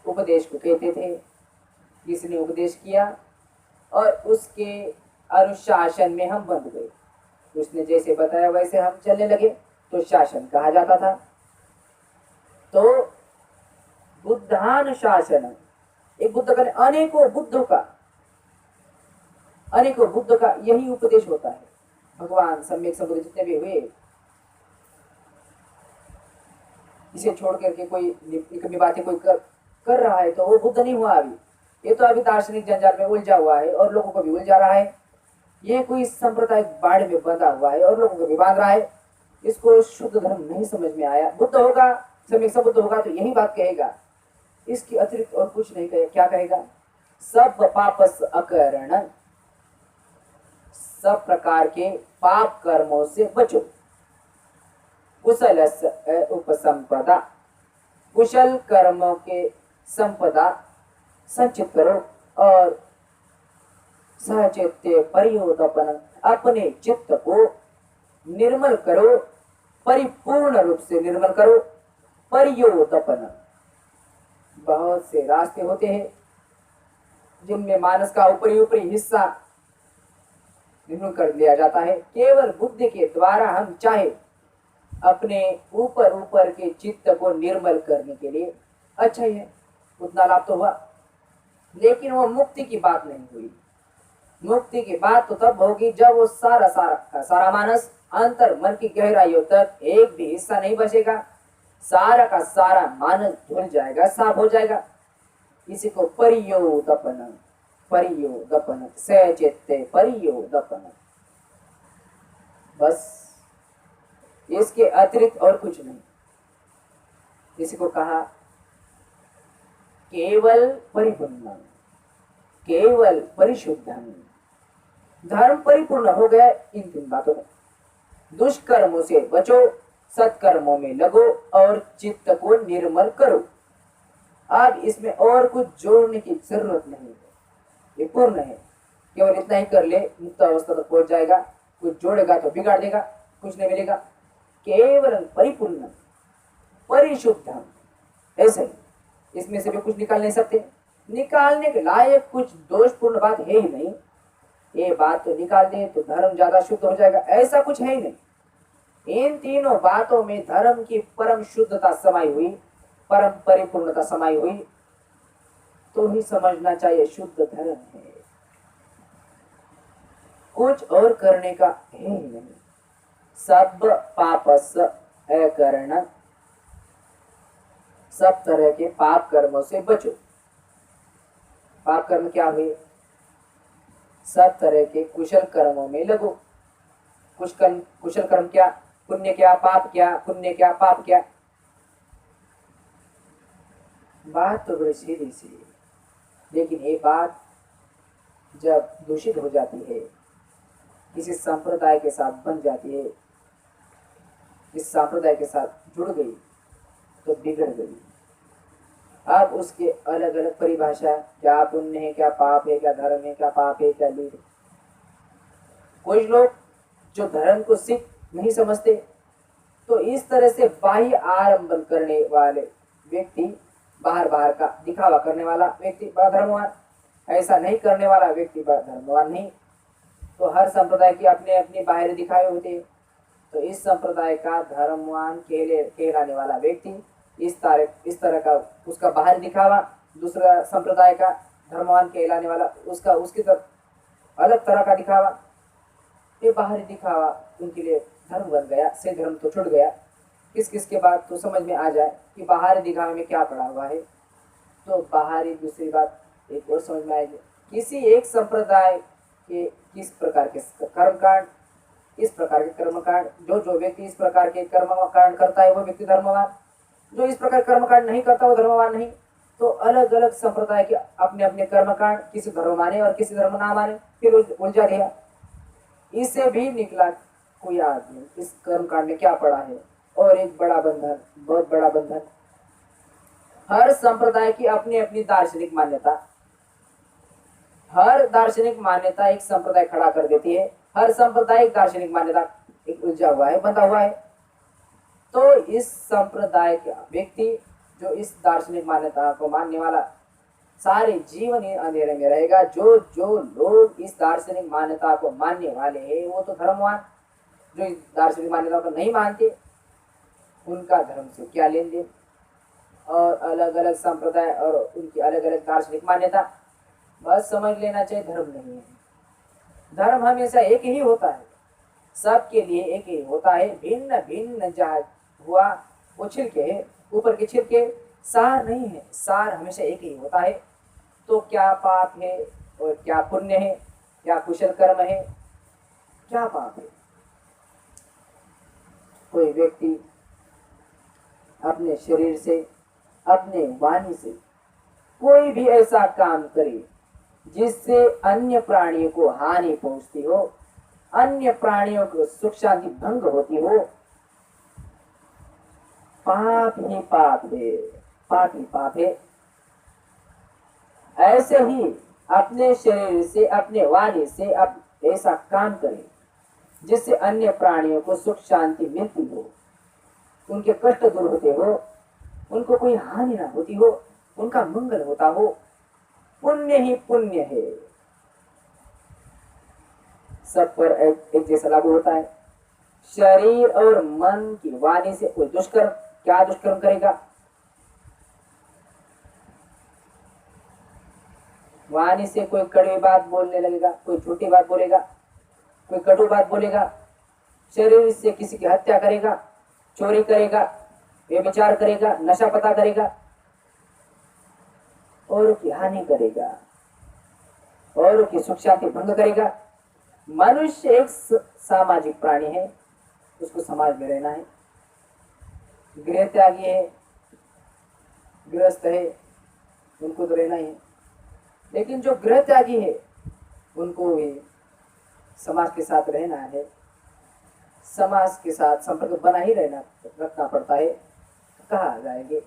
उपदेश को कहते थे। किसने उपदेश किया और उसके अनुशासन में हम बंध गए, उसने जैसे बताया वैसे हम चलने लगे तो शासन कहा जाता था। तो बुद्धान शासन, एक बुद्ध का अनेकों बुद्धों का, अनेकों बुद्ध का यही उपदेश होता है। भगवान सम्यक संबुद्ध जितने भी हुए, इसे छोड़ करके कोई निकम्मी बातें कोई कर रहा है तो वो बुद्ध नहीं हुआ। अभी ये तो अभी दार्शनिक जंजाल में उलझा हुआ है और लोगों को भी उलझा रहा है। ये कोई सांप्रदायिक बाढ़ में बंधा हुआ है और लोगों को भी बांध रहा है। इसको शुद्ध धर्म नहीं समझ में आया। बुद्ध होगा, सम्यक संबुद्ध होगा तो यही बात कहेगा, इसकी अतिरिक्त और कुछ नहीं कहे। क्या कहेगा? सब पापस अकरण, सब प्रकार के पाप कर्मों से बचो। कुशल उपसंपदा, कुशल कर्मों के संपदा संचित करो और सहचित्ते परियोदपन, अपने चित्त को निर्मल करो, परिपूर्ण रूप से निर्मल करो। परियोदपन, बहुत से रास्ते होते हैं जिनमें मानस का ऊपरी ऊपरी हिस्सा निर्मल कर लिया जाता है। केवल बुद्धि के द्वारा हम चाहे अपने ऊपर ऊपर के चित्त को निर्मल करने के लिए, अच्छा ही है, उतना लाभ तो हुआ, लेकिन वो मुक्ति की बात नहीं हुई। मुक्ति की बात तो तब होगी जब वो सारा मानस अंतर मन की गहराइयों तक एक भी हिस्सा नहीं बचेगा, सारा का सारा मानस धुल जाएगा, साफ हो जाएगा। इसी को परियोदपन, परियोदपन, सहचित्ते परियोदपन, बस इसके अतिरिक्त और कुछ नहीं। इसी को कहा केवल परिपूर्ण, केवल परिशुद्धम। धर्म परिपूर्ण हो गया इन तीन बातों में। दुष्कर्मों से बचो, सत्कर्मों में लगो और चित्त को निर्मल करो। अब इसमें और कुछ जोड़ने की जरूरत नहीं है, ये पूर्ण है। केवल इतना ही कर ले, मुक्त अवस्था तक पहुंच जाएगा। कुछ जोड़ेगा तो बिगाड़ देगा, कुछ नहीं मिलेगा। केवल परिपूर्ण, परिशुद्धम, ऐसे ही इसमें से भी कुछ निकाल नहीं सकते। निकालने के लायक कुछ दोषपूर्ण बात है ही नहीं। ये बात तो निकाल दे तो धर्म ज्यादा शुद्ध हो जाएगा, ऐसा कुछ है ही नहीं। इन तीनों बातों में धर्म की परम शुद्धता समाई हुई, परम परिपूर्णता समाई हुई, तो ही समझना चाहिए शुद्ध धर्म है। कुछ और करने का है ही नहीं। सब पापस अकरण, सब तरह के पाप कर्मों से बचो। पाप कर्म क्या हुए? सब तरह के कुशल कर्मों में लगो। कुशल कर्म क्या? पुण्य क्या, पाप क्या? पुण्य क्या, पाप क्या? बात तो बड़ी सीधी सी है, लेकिन ये बात जब दूषित हो जाती है, किसी संप्रदाय के साथ बन जाती है, इस संप्रदाय के साथ जुड़ गई तो बिगड़ गई। अब उसके अलग अलग परिभाषा, क्या पुण्य है, क्या पाप है, क्या धर्म है, क्या पाप है, क्या लीड है। कुछ लोग जो धर्म को सिख नहीं समझते, तो इस तरह से बाह्य आरंभन करने वाले व्यक्ति, बाहर बाहर का दिखावा करने वाला व्यक्ति बड़ा धर्मवान, ऐसा नहीं करने वाला व्यक्ति बड़ा धर्मवान नहीं। तो हर संप्रदाय की अपने अपने बाहरी दिखावे होते हैं। तो इस संप्रदाय का धर्मवान कहलाने वाला व्यक्ति इस तरह का उसका बाहरी दिखावा, दूसरा संप्रदाय का धर्मवान कहलाने वाला उसका उसकी तरफ अलग तरह का दिखावा। ये बाहरी दिखावा उनके लिए धर्म बन गया, से धर्म तो छूट गया। किस किस के बाद तो समझ में आ जाए कि बाहरी दिखावे में क्या पड़ा हुआ है। तो बाहरी दूसरी बात एक और समझ में आएगी, किसी एक संप्रदाय के किस प्रकार के कर्मकांड, इस प्रकार के कर्मकांड, जो व्यक्ति इस प्रकार के कर्मकांड करता है वो व्यक्ति धर्मवान, जो इस प्रकार कर्मकांड नहीं करता वो धर्मवान नहीं। तो अलग अलग संप्रदाय के अपने अपने कर्मकांड, किसी धर्म माने और किसी धर्म ना माने, फिर उलझा दिया। इससे भी निकला कोई आदमी इस कर्मकांड में क्या पड़ा है। और एक बड़ा बंधन, बहुत बड़ा बंधन, हर संप्रदाय की अपनी अपनी दार्शनिक मान्यता, हर दार्शनिक मान्यता एक संप्रदाय खड़ा कर देती है। हर सांप्रदायिक दार्शनिक मान्यता एक उलझा हुआ है, बंधा हुआ है। तो इस संप्रदाय का व्यक्ति जो इस दार्शनिक मान्यता को मानने वाला सारे जीवन ही अंधेरे में रहेगा। जो जो लोग इस दार्शनिक मान्यता को मानने वाले हैं वो तो धर्मवान, जो इस दार्शनिक मान्यता को नहीं मानते उनका धर्म से क्या लेन देन। और अलग अलग संप्रदाय और उनकी अलग अलग दार्शनिक मान्यता, बस समझ लेना चाहिए धर्म नहीं है। धर्म हमेशा एक ही होता है, सबके लिए एक ही होता है। भिन्न भिन्न जहाँ हुआ वो छिलके है, ऊपर के छिलके सार नहीं है, सार हमेशा एक ही होता है। तो क्या पाप है और क्या पुण्य है, क्या कुशल कर्म है, क्या पाप है। कोई व्यक्ति अपने शरीर से, अपने वाणी से कोई भी ऐसा काम करे जिससे अन्य प्राणियों को हानि पहुंचती हो, अन्य प्राणियों को सुख शांति भंग होती हो, पाप ही पाप है, पाप ही पाप है। ऐसे ही अपने शरीर से, अपने वाणी से आप ऐसा काम करें जिससे अन्य प्राणियों को सुख शांति मिलती हो, उनके कष्ट दूर होते हो, उनको कोई हानि ना होती हो, उनका मंगल होता हो, पुण्य ही पुण्य है। सब पर एक जैसा लागू होता है। शरीर और मन की वाणी से कोई दुष्कर्म, क्या दुष्कर्म करेगा? वाणी से कोई कड़वी बात बोलने लगेगा, कोई झूठी बात बोलेगा, कोई कटु बात बोलेगा। शरीर से किसी की हत्या करेगा, चोरी करेगा, व्यभिचार करेगा, नशा पता करेगा, औरों की हानि करेगा, औरों की सुख शांति भंग करेगा। मनुष्य एक सामाजिक प्राणी है, उसको समाज में रहना है। गृह त्यागी है, गृहस्थ है, उनको तो रहना ही है। लेकिन जो गृह त्यागी है उनको भी समाज के साथ रहना है, समाज के साथ संपर्क बना ही रखना पड़ता है। कहा जाएंगे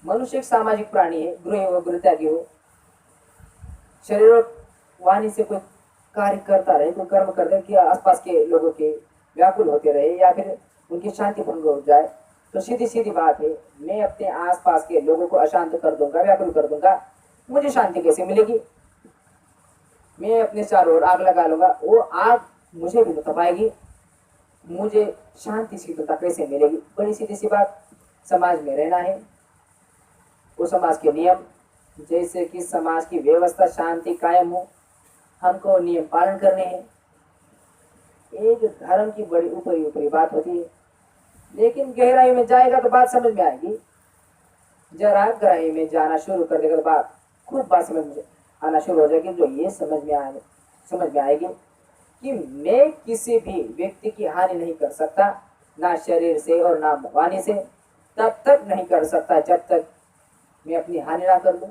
मनुष्य एक सामाजिक प्राणी है, गृह हो, गृह त्यागी हो। शरीर और वाणी से कोई कार्य करता रहे, कोई कर्म कर रहे कि आसपास के लोगों के व्याकुल होते रहे या फिर उनकी शांति भंग हो जाए, तो सीधी सीधी बात है, मैं अपने आसपास के लोगों को अशांत कर दूंगा, व्याकुल कर दूंगा, मुझे शांति कैसे मिलेगी? मैं अपने चारों ओर आग लगा लूंगा, वो आग मुझे भी तो तपाएगी, मुझे शांति शीतलता कैसे मिलेगी? बड़ी सीधी सी बात। समाज में रहना है, वो समाज के नियम, जैसे कि समाज की व्यवस्था शांति कायम हो, हमको नियम पालन करने हैं। एक धर्म की बड़ी ऊपरी ऊपरी बात होती है, लेकिन गहराई में जाएगा तो बात समझ में आएगी। जरा गहराई में जाना शुरू कर देगा तो बात खूब बात समझ में आना शुरू हो जाएगी। जो ये समझ में आएगी कि मैं किसी भी व्यक्ति की हानि नहीं कर सकता, ना शरीर से और ना वाणी से, तब तक नहीं कर सकता जब तक मैं अपनी हानि ना कर लूं।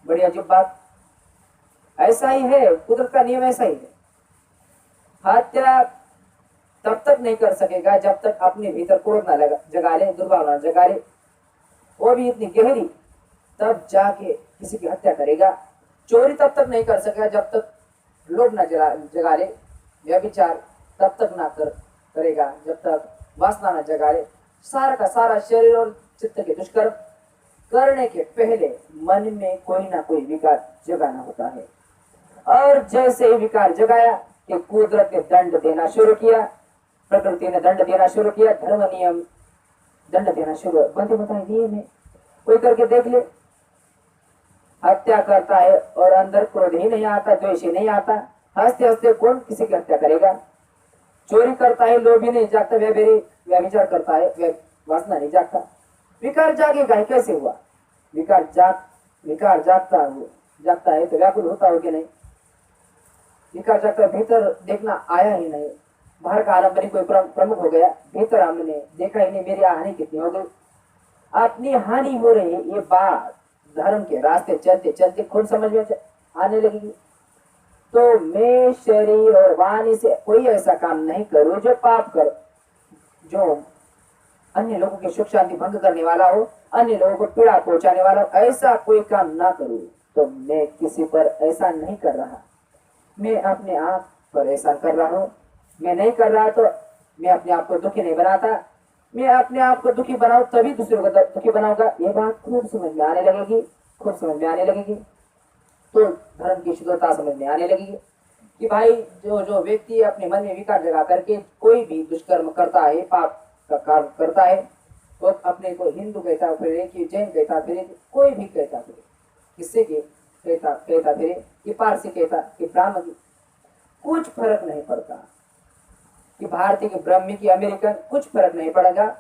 बड़ी अजीब बात। ऐसा ही है, कुदरत का नियम ऐसा ही है। हत्या तब तक नहीं कर सकेगा जब तक अपने भीतर क्रोध ना जगा ले, दुर्भावना जगा ले, वो भी इतनी गहरी, तब जाके किसी की हत्या करेगा। चोरी तब तक नहीं कर सकेगा जब तक लोभ ना जगा ले, व्यभिचार तब तक ना करेगा जब तक वासना ना जगा ले। सारा का सारा शरीर और चित्त के दुष्कर्म करने के पहले मन में कोई ना कोई विकार जगाना होता है। और जैसे ही विकार जगाया कि कुदरत ने दंड देना शुरू किया, प्रकृति ने दंड देना शुरू किया, धर्म नियम दंड देना शुरू, बनते बताए नियम है, कोई करके देख ले। हत्या करता है और अंदर क्रोध ही नहीं आता, द्वेष ही नहीं आता, हंसते हंसते कौन किसी की हत्या करेगा? चोरी करता है, लोभ ही नहीं जागता, व्यभिचार करता है, वासना नहीं जागता, विकार जागेगा? कैसे हुआ? विकार जागता है तो व्याकुल होता हो कि नहीं? विकार जागता, भीतर देखना आया ही नहीं, बाहर का आलम्बनी कोई प्रमुख हो गया, भीतर हमने देखा ही नहीं, मेरी हानि कितनी हो गई। अपनी हानि हो रही है, ये बात धर्म के रास्ते चलते चलते खुद समझ में आने लगेगी। तो मैं शरीर और वाणी से कोई ऐसा काम नहीं करूं जो पाप कर, जो अन्य लोगों की सुख शांति भंग करने वाला हो, अन्य लोगों को पीड़ा पहुंचाने वाला हो, ऐसा कोई काम ना करूं। तो मैं किसी पर ऐसा नहीं कर रहा, मैं अपने आप पर ऐसा कर रहा हूं। मैं नहीं कर रहा तो मैं अपने आप को दुखी नहीं बनाता, मैं अपने आप को दुखी बनाऊं तभी दूसरों को दुखी बनाऊंगा। ये बात खूब समझ में आने लगेगी, खूब समझ में आने लगेगी। तो धर्म की शुद्धता समझ में आने लगेगी कि भाई जो व्यक्ति अपने मन में विकार जगा करके कोई भी दुष्कर्म करता है, पाप का कार्य करता है, वो अपने को हिंदू कहता फिरे कि जैन कहता फिरे, कोई भी कहता फिरे, किससे कि कहता कहता फिरे कि पारसी कहता कि ब्राह्मण, कुछ फर्क नहीं पड़ता, कि भारतीय की ब्राह्मी की अमेरिकन, कुछ फर्क नहीं पड़ेगा।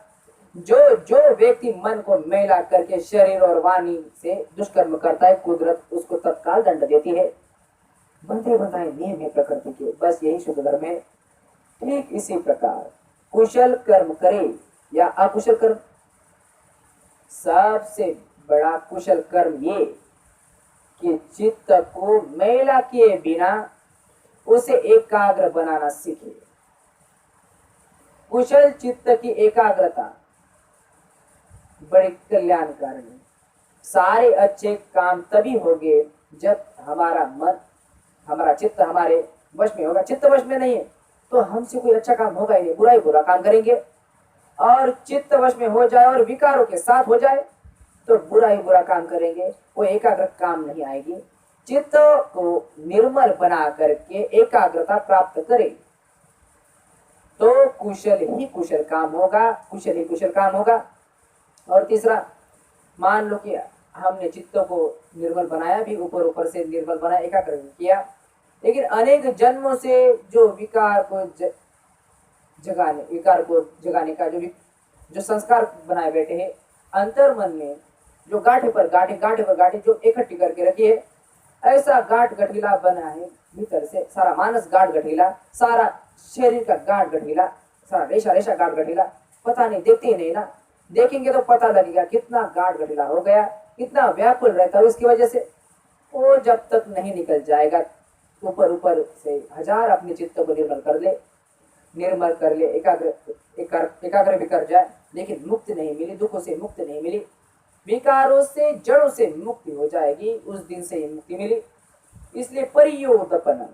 जो जो व्यक्ति मन को मैला करके शरीर और वाणी से दुष्कर्म करता है, कुदरत उसको तत्काल दंड देती है। बंधे बनाए नियम है प्रकृति के, बस यही शुद्ध धर्म है। ठीक इसी प्रकार कुशल कर्म करे या अकुशल कर्म, सबसे बड़ा कुशल कर्म ये कि चित्त को मैला किए बिना उसे एकाग्र बनाना सीखे। कुशल चित्त की एकाग्रता बड़ी कल्याणकारी। सारे अच्छे काम तभी होंगे जब हमारा मन, हमारा चित्त हमारे वश में होगा। चित्त वश में नहीं है तो हमसे कोई अच्छा काम होगा ही नहीं, बुरा ही बुरा काम करेंगे। और चित्त वश में हो जाए और विकारों के साथ हो जाए तो बुरा ही बुरा काम करेंगे, वो एकाग्र काम नहीं आएगी। चित्त को निर्मल बना करके एकाग्रता प्राप्त करे तो कुशल ही कुशल काम होगा, कुशल ही कुशल काम होगा। और तीसरा, मान लो कि हमने चित्त को निर्मल बनाया भी, ऊपर ऊपर से निर्मल बनाया, एकाग्र किया, लेकिन अनेक जन्मों से जो विकार को जगाने, विकार को जगाने का जो संस्कार बनाए बैठे हैं अंतर मन में, जो गांठे पर गांठे, गांठे पर गांठे जो इकट्ठी करके रखी है, ऐसा गांठ गठीला बना है भीतर से। सारा मानस गांठ गठीला, सारा शरीर का गांठ गठीला, सारा रेशा रेशा गांठ गठीला, पता नहीं, देखते ही नहीं ना, देखेंगे तो पता लगेगा कितना गांठ गठीला हो गया, कितना व्याकुल रहता है उसकी वजह से। वो जब तक नहीं निकल जाएगा, ऊपर ऊपर से हजार अपने चित्त को निर्मल कर ले, निर्मल कर ले, एकाग्र भी कर जाए, लेकिन मुक्ति नहीं मिली, दुखों से मुक्ति नहीं मिली, विकारों से जड़ों से मुक्ति हो जाएगी, उस दिन से ही मुक्ति मिली। इसलिए परियोदपन,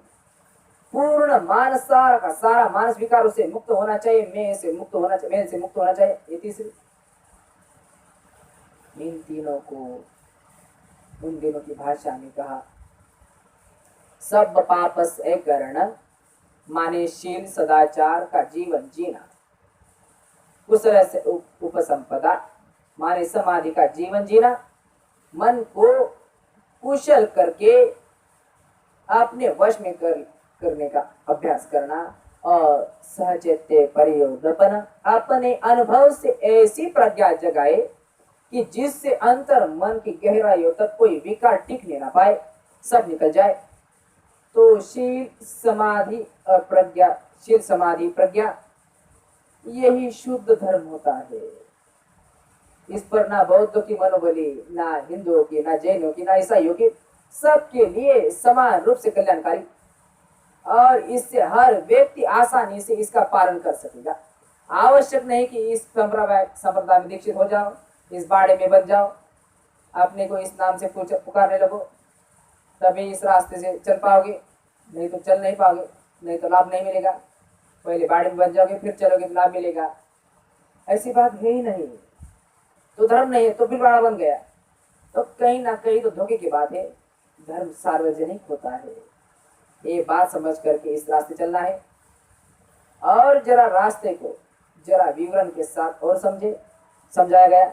पूर्ण मानस, सारा का सारा मानस विकारों से मुक्त होना चाहिए, मैं से मुक्त होना चाहिए, मैं से मुक्त होना चाहिए। ये तीसरी, इन तीनों को उन दिनों की भाषा में कहा सब पापस करण, माने शील सदाचार का जीवन जीना, कुशल से उपसंपदा माने समाधि का जीवन जीना, मन को कुशल करके अपने वश में करने का अभ्यास करना, और सहचेत्य परियोदपन, अपने अनुभव से ऐसी प्रज्ञा जगाए कि जिससे अंतर मन की गहराइयों तक कोई विकार टिकने ना पाए, सब निकल जाए। तो शील समाधि और प्रज्ञा, शील समाधि प्रज्ञा, यही शुद्ध धर्म होता है। इस पर ना बौद्धों की मनोबली, ना हिंदुओं की, ना जैनों की, ना ईसाइयों की, सबके लिए समान रूप से कल्याणकारी, और इससे हर व्यक्ति आसानी से इसका पालन कर सकेगा। आवश्यक नहीं कि इस संप्रदाय में दीक्षित हो जाओ, इस बाड़े में बन जाओ, अपने को इस नाम से पुकारने लगो, तभी इस रास्ते से चल पाओगे, नहीं तो चल नहीं पाओगे, नहीं तो लाभ नहीं मिलेगा। पहले बाड़े में बन जाओगे फिर चलोगे तो लाभ मिलेगा, ऐसी बात है ही नहीं। तो धर्म नहीं है तो फिर बाड़ा बन गया, तो कहीं ना कहीं तो धोखे की बात है। धर्म सार्वजनिक होता है, ये बात समझ करके इस रास्ते चलना है। और जरा रास्ते को जरा विवरण के साथ और समझाया गया,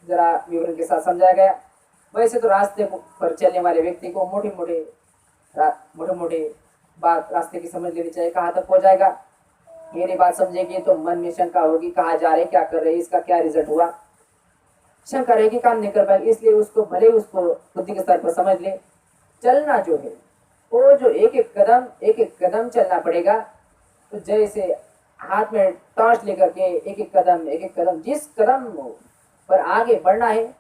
जरा विवरण के साथ समझाया गया। वैसे तो रास्ते पर चलने वाले व्यक्ति को मोटे मोटे बात रास्ते की समझ लेनी चाहिए, कहाँ तक हो जाएगा। ये नहीं बात समझेगी तो मन में शंका होगी, कहाँ जा रहे, क्या कर रहे, इसका क्या रिजल्ट हुआ, शंका रहेगी, काम नहीं कर पाएगी। इसलिए उसको भले उसको बुद्धि के स्तर पर समझ ले, चलना जो है वो जो एक एक कदम चलना पड़ेगा। तो जैसे हाथ में टॉर्च लेकर के एक एक कदम जिस कदम पर आगे बढ़ना है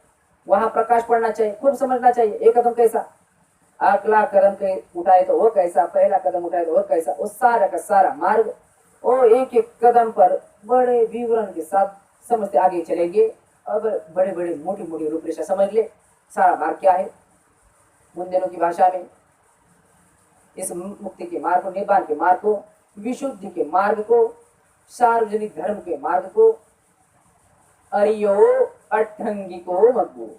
वहां प्रकाश पड़ना चाहिए, खूब समझना चाहिए। एक कदम कैसा, अगला कदम उठाए तो वो कैसा, पहला कदम उठाए तो वो कैसा, उस सारा का सारा मार्ग वो एक एक कदम पर बड़े विवरण के साथ समझते आगे चलेंगे। अब बड़े बड़े मोटी मोटी रूपरेखा समझ ले, सारा मार्ग क्या है। उन दिनों की भाषा में इस मुक्ति के मार्ग को, निब्बान के मार्ग को, विशुद्धि के मार्ग को, सार्वजनिक धर्म के मार्ग को अरियो अष्टांगिको मग्गो,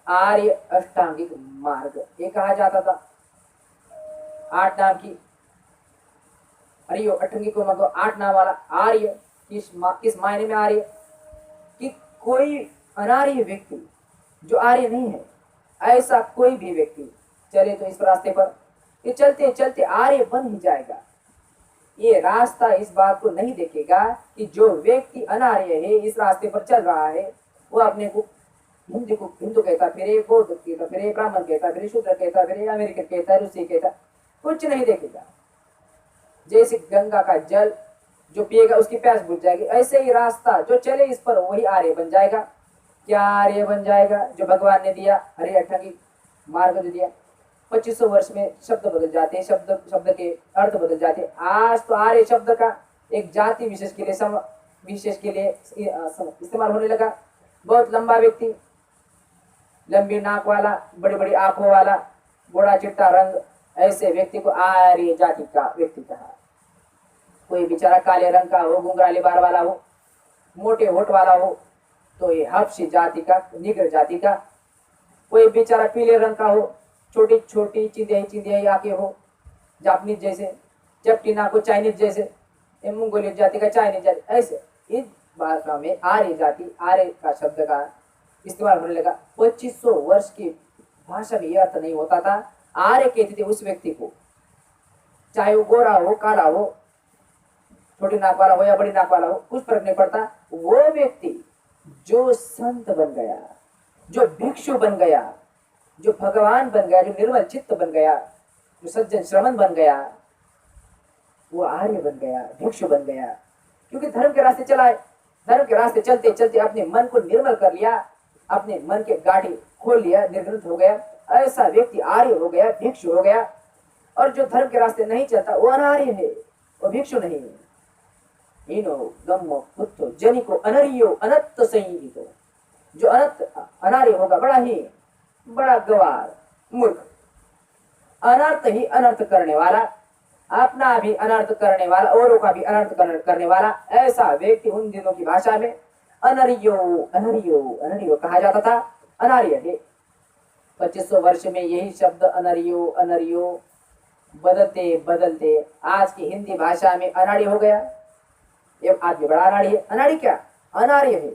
आर्य अष्टांगिक मार्ग ये कहा जाता था। 8 नाम की अरियो अष्टांगिको मग्गो, 8 नाम वाला आर्य। किस मायने में आर्य, कि कोई अनार्य व्यक्ति जो आर्य नहीं है, ऐसा कोई भी व्यक्ति चले तो इस रास्ते पर ये चलते चलते आर्य बन ही जाएगा। ये रास्ता इस बात को नहीं देखेगा कि जो व्यक्ति अनार्य है इस रास्ते पर चल रहा है वो अपने को हिंदू कहता फिरे, बौद्ध कहता फिरे, ब्राह्मण कहता फिरे, शूद्र कहता फिरे, अमेरिकन कहता, रूसी कहता, कुछ नहीं देखेगा। जैसे गंगा का जल जो पिएगा उसकी प्यास बुझ जाएगी, ऐसे ही रास्ता जो चले इस पर वही आर्य बन जाएगा। क्या आर्य बन जाएगा? जो भगवान ने दिया हरे अठंगी मार्ग जो दिया, 2500 वर्ष में शब्द बदल जाते हैं, शब्द के अर्थ बदल जाते हैं। आज तो आर्य शब्द का एक जाति विशेष के लिए इस्तेमाल होने लगा। बहुत लंबा व्यक्ति, लंबी नाक वाला, बड़ी बड़ी आंखों वाला, गोरा चिट्टा रंग, ऐसे व्यक्ति को आर्य जाति का व्यक्ति कहा। कोई बेचारा काले रंग का हो, घुंघराले बाल वाला हो, मोटे होठ वाला हो तो ये हबशी जाति का, निगर जाति का। कोई बेचारा पीले रंग का हो, छोटी छोटी चिंदियाई आंखें हो, जापानीज जैसे, चपटी नाक हो, चाइनीज जैसे, मंगोलियन जाति का, चाइनीज जाति, ऐसे इस भाषा में आर्य जाति, आर्य का शब्द का इस्तेमाल होने लगा। 2500 वर्ष की भाषा में यह अर्थ नहीं होता था। आर्य कहते थे उस व्यक्ति को, चाहे वो गोरा हो, काला हो, छोटी नाक वाला हो या बड़ी नाक वाला हो, कुछ फर्क नहीं पड़ता। वो व्यक्ति जो संत बन गया, जो भिक्षु बन गया, जो भगवान बन गया, जो निर्मल चित्त बन गया, जो सज्जन श्रमण बन गया, वो आर्य बन गया, भिक्षु बन गया। क्योंकि धर्म के रास्ते चला है। धर्म के रास्ते चलते चलते अपने मन को निर्मल कर लिया, अपने मन के गाड़ी खोल लिया, निर्ग्रंथ हो गया, ऐसा व्यक्ति आर्य हो गया, भिक्षु हो गया। और जो धर्म के रास्ते नहीं चलता वो अनार्य है, वो भिक्षु नहीं है। हीनो गम्मो पुत्तो जनिको अनर्यो अनत्त संहितो, जो अनार्य होगा बड़ा गवार, मूर्ख, अनर्थ ही अनर्थ करने वाला, अपना भी अनर्थ करने वाला, औरों का भी अनर्थ करने वाला, ऐसा व्यक्ति उन दिनों की भाषा में अनर्यो अनर्यो अनर्यो कहा जाता था, अनार्य है। 2500 वर्ष में यही शब्द अनर्यो अनर्यो बदलते बदलते आज की हिंदी भाषा में अनाड़ी हो गया। ये आदमी बड़ा अनाड़ी है। अनाड़ी क्या? अनार्य है।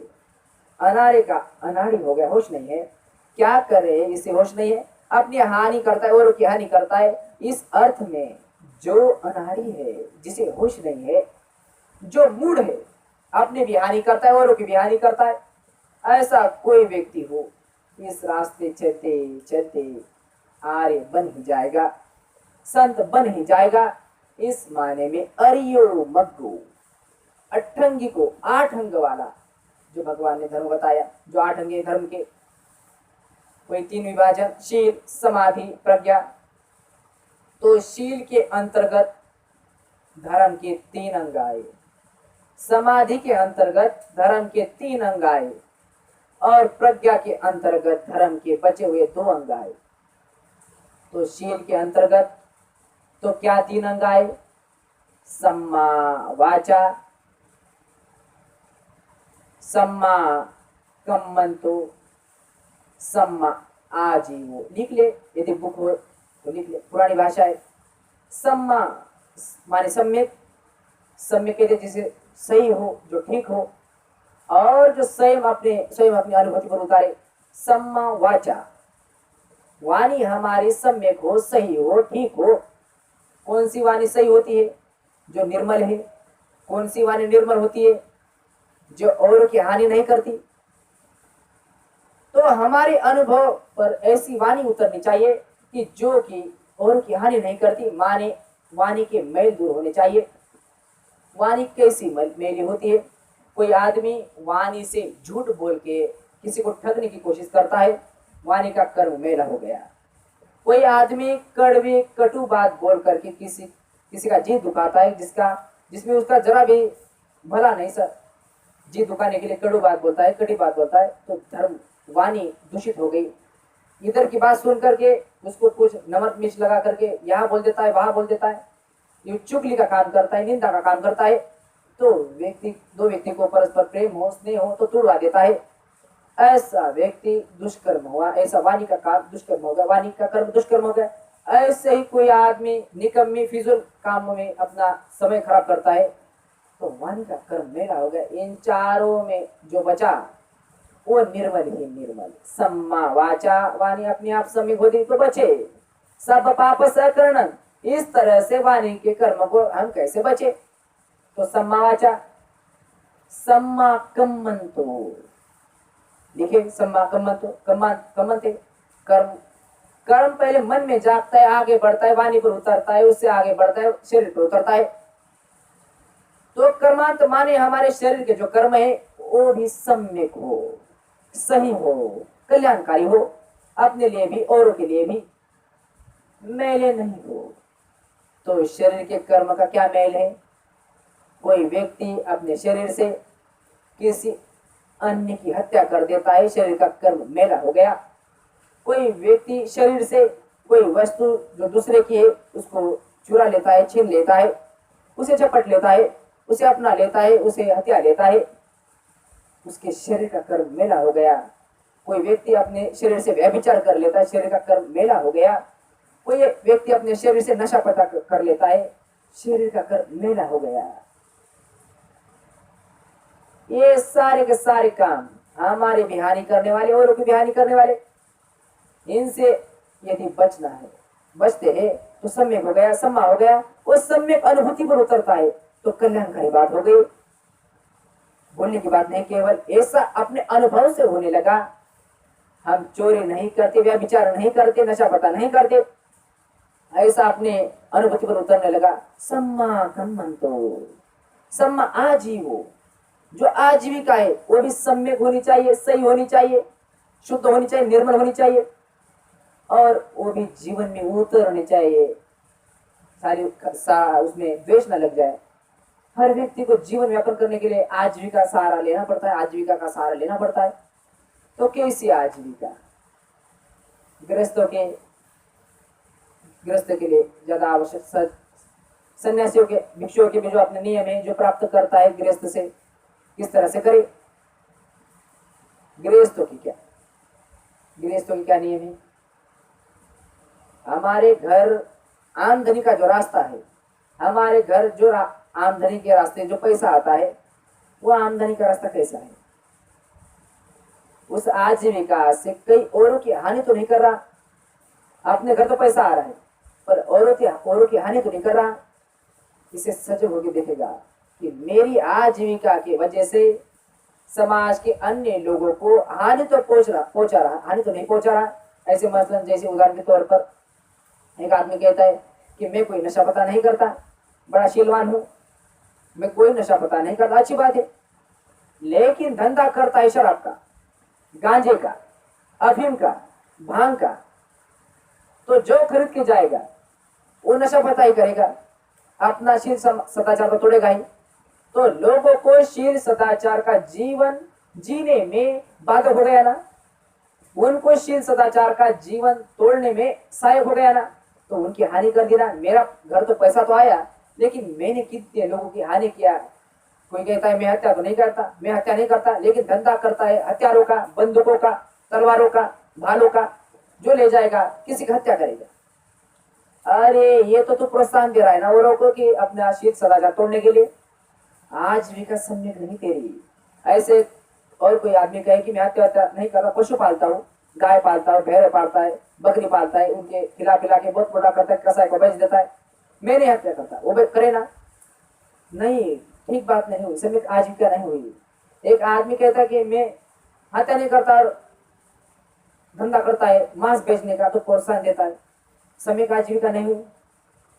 अनार्य का अनाड़ी हो गया, होश नहीं है। क्या करे? इसे होश नहीं है, अपनी हानि करता है, औरों की हानि करता है। इस अर्थ में जो अनाड़ी है, जिसे होश नहीं है, जो मूढ़ है, अपने भी हानि करता है, औरों की भी हानि करता है, ऐसा कोई व्यक्ति हो, इस रास्ते चलते चलते आर्य बन ही जाएगा, संत बन ही जाएगा। इस माने में अरियो मग्गो, अठंगी को, 8 अंग वाला जो भगवान ने धर्म बताया, जो 8 अंग धर्म के, वही 3 विभाजन, शील, समाधि, प्रज्ञा। तो शील के अंतर्गत धर्म के 3 अंग आए, समाधि के अंतर्गत धर्म के 3 अंग आए, और प्रज्ञा के अंतर्गत धर्म के बचे हुए 2 अंग आए। तो शील के अंतर्गत तो क्या 3 अंग आए? सम्मा वाचा, सम्मा कम्मंतो, सम्मा आजीवो। लिख ले, यदि बुक हो तो लिख ले, पुरानी भाषा है। सम्मा माने सम्यक, सम्यक कहते जिसे सही हो, जो ठीक हो, और जो स्वयं अपनी अनुभूति पर उतारे। सम्मा वाचा, वाणी हमारी सम्यक हो, सही हो, ठीक हो। कौन सी वाणी सही होती है? जो निर्मल है। कौन सी वाणी निर्मल होती है? जो औरों की हानि नहीं करती। तो हमारे अनुभव पर ऐसी वाणी उतरनी चाहिए कि जो कि औरों की हानि नहीं करती। माने वाणी के मैल दूर होने चाहिए। वाणी कैसी मैली होती है? कोई आदमी वाणी से झूठ बोल के किसी को ठगने की कोशिश करता है, वाणी का कर्म मैला हो गया। कोई आदमी कड़वी कटु बात बोल करके किसी का जी दुखाता है, जिसमें उसका जरा भी भला नहीं सर, जी दुखाने के लिए कड़ू बात बोलता है, कड़ी बात बोलता है, तो धर्म वाणी दूषित हो गई। इधर की बात सुन करके उसको कुछ नमक मिर्च लगा करके यहाँ बोल देता है, वहां बोल देता है, ये चुगली का काम करता है, निंदा का काम करता है। तो दो व्यक्ति को परस्पर प्रेम हो, स्नेह हो तो तोड़वा देता है। ऐसा व्यक्ति दुष्कर्म हुआ, ऐसा वाणी का काम दुष्कर्म हो गया, वाणी का कर्म दुष्कर्म हो गया। ऐसे ही कोई आदमी निकम्मी फिजूल काम में अपना समय खराब करता है, तो वाणी का कर्म मेरा हो गया। इन चारों में जो बचा वो निर्मल ही निर्मल। सम्मा वाचा, वाणी अपने आप सम्यक होती तो बचे। सब पाप सकरण, इस तरह से वाणी के कर्म को हम कैसे बचे? तो सम्मा वाचा, सम्मा कम्मंतो। देखिए सम्मा कम्मंतो, कम्मंते कर्म, कर्म पहले मन में जागता है, आगे बढ़ता है, वाणी पर उतरता है, उससे आगे बढ़ता है, शरीर पर उतरता है। तो कर्मांत माने हमारे शरीर के जो कर्म है वो भी सम्यक हो, सही हो, कल्याणकारी हो, अपने लिए भी औरों के लिए भी मैले नहीं हो। तो शरीर के कर्म का क्या मेल है? कोई व्यक्ति अपने शरीर से किसी अन्य की हत्या कर देता है, शरीर का कर्म मेला हो गया। कोई व्यक्ति शरीर से कोई वस्तु जो दूसरे की है उसको चुरा लेता है, छीन लेता है, उसे झपट लेता है, उसे अपना लेता है, उसे हत्या लेता है, उसके शरीर का कर्म मेला हो गया। कोई व्यक्ति अपने शरीर से व्यभिचार कर लेता है, शरीर का कर्म मेला हो गया। कोई व्यक्ति अपने शरीर से नशा पता कर लेता है, शरीर का कर्म मेला हो गया। ये सारे के सारे काम हमारे भी हानि करने वाले, औरों की भी हानि करने वाले। इनसे यदि बचना है, बचते हैं तो सम्यक हो गया, सम्मा हो गया, वो सम्यक अनुभूति पर उतरता है तो कल्याणकारी बात हो गई। बोलने की बात नहीं, केवल ऐसा अपने अनुभव से होने लगा। हम चोरी नहीं करते, व्यभिचार नहीं करते, नशा पता नहीं करते, ऐसा अपने अनुभूति पर उतरने लगा। सम्मा कम्मंतो, सम्मा आजीवो, जो आजीविका है वो भी सम्यक होनी चाहिए, सही होनी चाहिए, शुद्ध होनी चाहिए, निर्मल होनी चाहिए, और वो भी जीवन में उतरनी चाहिए। उसमें द्वेष न लग जाए। हर व्यक्ति को जीवन यापन करने के लिए आजीविका सहारा लेना पड़ता है, आजीविका का सहारा लेना पड़ता है। तो कैसी आजीविका? गृहस्थ के लिए ज्यादा आवश्यक, सन्यासियों के, भिक्षुओं के भी जो अपने नियम है, जो प्राप्त करता है गृहस्थ से, किस तरह से करे। गृहस्थों की क्या नियम है? हमारे घर आमदनी का जो रास्ता है, हमारे घर जो आमदनी के रास्ते जो पैसा आता है, वो आमदनी का रास्ता कैसा है? उस आजीविका से कई औरों की हानि तो नहीं कर रहा। अपने घर तो पैसा आ रहा है पर औरों की हानि तो नहीं कर रहा। इसे सजग होकर देखेगा कि मेरी आजीविका की वजह से समाज के अन्य लोगों को हानि तो पहुंचा रहा, हानि तो नहीं पहुंचा रहा। ऐसे मसलन जैसे उदाहरण के तौर पर एक आदमी कहता है कि मैं कोई नशा पता नहीं करता, बड़ा शीलवान हूं, मैं कोई नशा पता नहीं करता, अच्छी बात है, लेकिन धंधा करता है शराब का, गांजे का, अफीम का, भांग का, तो जो खरीद के जाएगा वो नशा पता ही करेगा, अपना शील सदाचार को तोड़ेगा ही। तो लोगों को शील सदाचार का जीवन जीने में बाधक हो गया ना, उनको शील सदाचार का जीवन तोड़ने में सहायक हो गया ना, तो उनकी हानि कर दी ना। मेरा घर तो पैसा तो आया, लेकिन मैंने कितने लोगों की हानि किया। कोई कहता है मैं हत्या तो नहीं करता, मैं हत्या नहीं करता, लेकिन धंधा करता है हथियारों का, बंदूकों का, तलवारों का, भालों का, जो ले जाएगा किसी की हत्या करेगा। अरे ये तो तू प्रोत्साहन दे रहा है ना औरों को कि अपना शील सदाचार तोड़ने के लिए। आजीविका सम्यक नहीं तेरी। ऐसे और कोई आदमी कहे कि मैं हत्या नहीं करता, पशु पालता हूँ, गाय पालता है, भेड़ पालता है, बकरी पालता है, उनके खिला पिला के बहुत मोटा करता है, कसाई को बेच देता है, मैं नहीं हत्या करता, वो करे ना। नहीं, ठीक बात नहीं हुई, सम्यक आजीविका नहीं हुई। एक आदमी कहता है कि मैं हत्या नहीं करता और धंधा करता है मांस बेचने का, तो प्रोत्साहन देता है, सम्यक आजीविका नहीं हुई।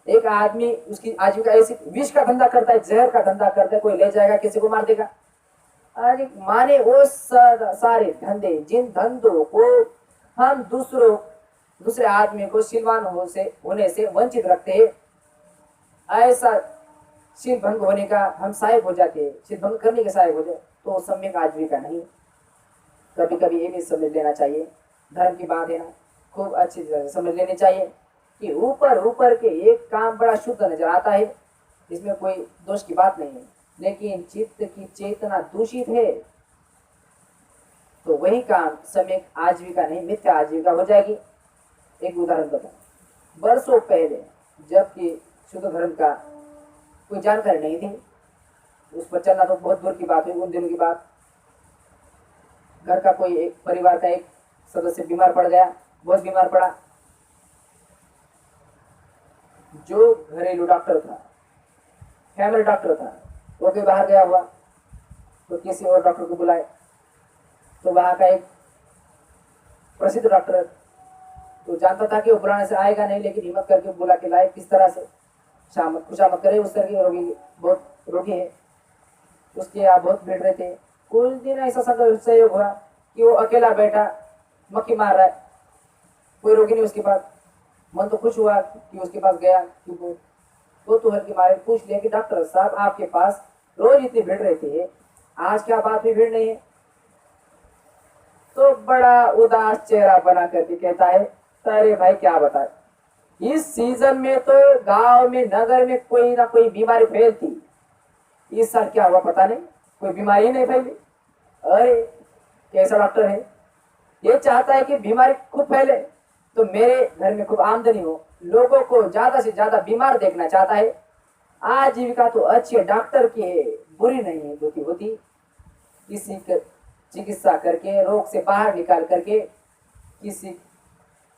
एक आदमी उसकी आजीविका ऐसी विष का धंधा करता है, जहर का धंधा करता है, कोई ले जाएगा किसी को मार देगा। अरे माने वो सारे धंधे, जिन धंधों को हम दूसरे आदमी को शीलवान होने से वंचित रखते हैं, ऐसा शील भंग होने का हम सहायक हो जाते हैं, शील भंग करने के सहायक हो जाए, तो सम्यक आजीविका नहीं। कभी कभी ये भी समझ लेना चाहिए, धर्म की बात है ना, खूब अच्छी तरह समझ लेनी चाहिए कि ऊपर के एक काम बड़ा शुद्ध नजर आता है, इसमें कोई दोष की बात नहीं है, लेकिन चित्त की चेतना दूषित है तो वही काम सम्यक आजीविका नहीं, मिथ्या आजीविका हो जाएगी। एक उदाहरण बताओ, वर्षों पहले जबकि शुद्ध धर्म का कोई जानकारी नहीं थी, उस पर चलना तो बहुत दूर की बात हुई, उन दिनों की बात, घर का कोई एक परिवार का एक सदस्य बीमार पड़ गया, बहुत बीमार पड़ा, जो घरेलू डॉक्टर था, फैमिली डॉक्टर था, वो कहीं बाहर गया हुआ, तो किसी और डॉक्टर को बुलाए। तो वहां का एक प्रसिद्ध डॉक्टर तो जानता था कि वो बुलाने से आएगा नहीं, लेकिन हिम्मत करके बुला के लाए। किस तरह से खुशामद करे, उस तरह के रोगी, बहुत रोगी है, उसके यहाँ बहुत भीड़ रहे थे। कुछ दिन ऐसा संयोग हुआ कि वो अकेला बैठा मक्खी मार रहा है, कोई रोगी नहीं उसके पास। मन तो खुश हुआ कि उसके पास गया, क्योंकि वो तो हल्के मारे पूछ लिया कि डॉक्टर साहब आपके पास रोज इतनी भीड़ रहती है, आज क्या बात में भीड़ नहीं है? तो बड़ा उदास चेहरा बना करके कहता है, अरे भाई क्या बताए, इस सीजन में तो गांव में नगर में कोई ना कोई बीमारी फैलती, इस साल क्या हुआ पता नहीं, कोई बीमारी नहीं फैली। अरे कैसा डॉक्टर है, ये चाहता है कि बीमारी खूब फैले तो मेरे घर में खूब आमदनी हो, लोगों को ज्यादा से ज्यादा बीमार देखना चाहता है। आजीविका तो अच्छी है डॉक्टर की है, बुरी नहीं है, दुखी होती। किसी चिकित्सा करके रोग से बाहर निकाल करके किसी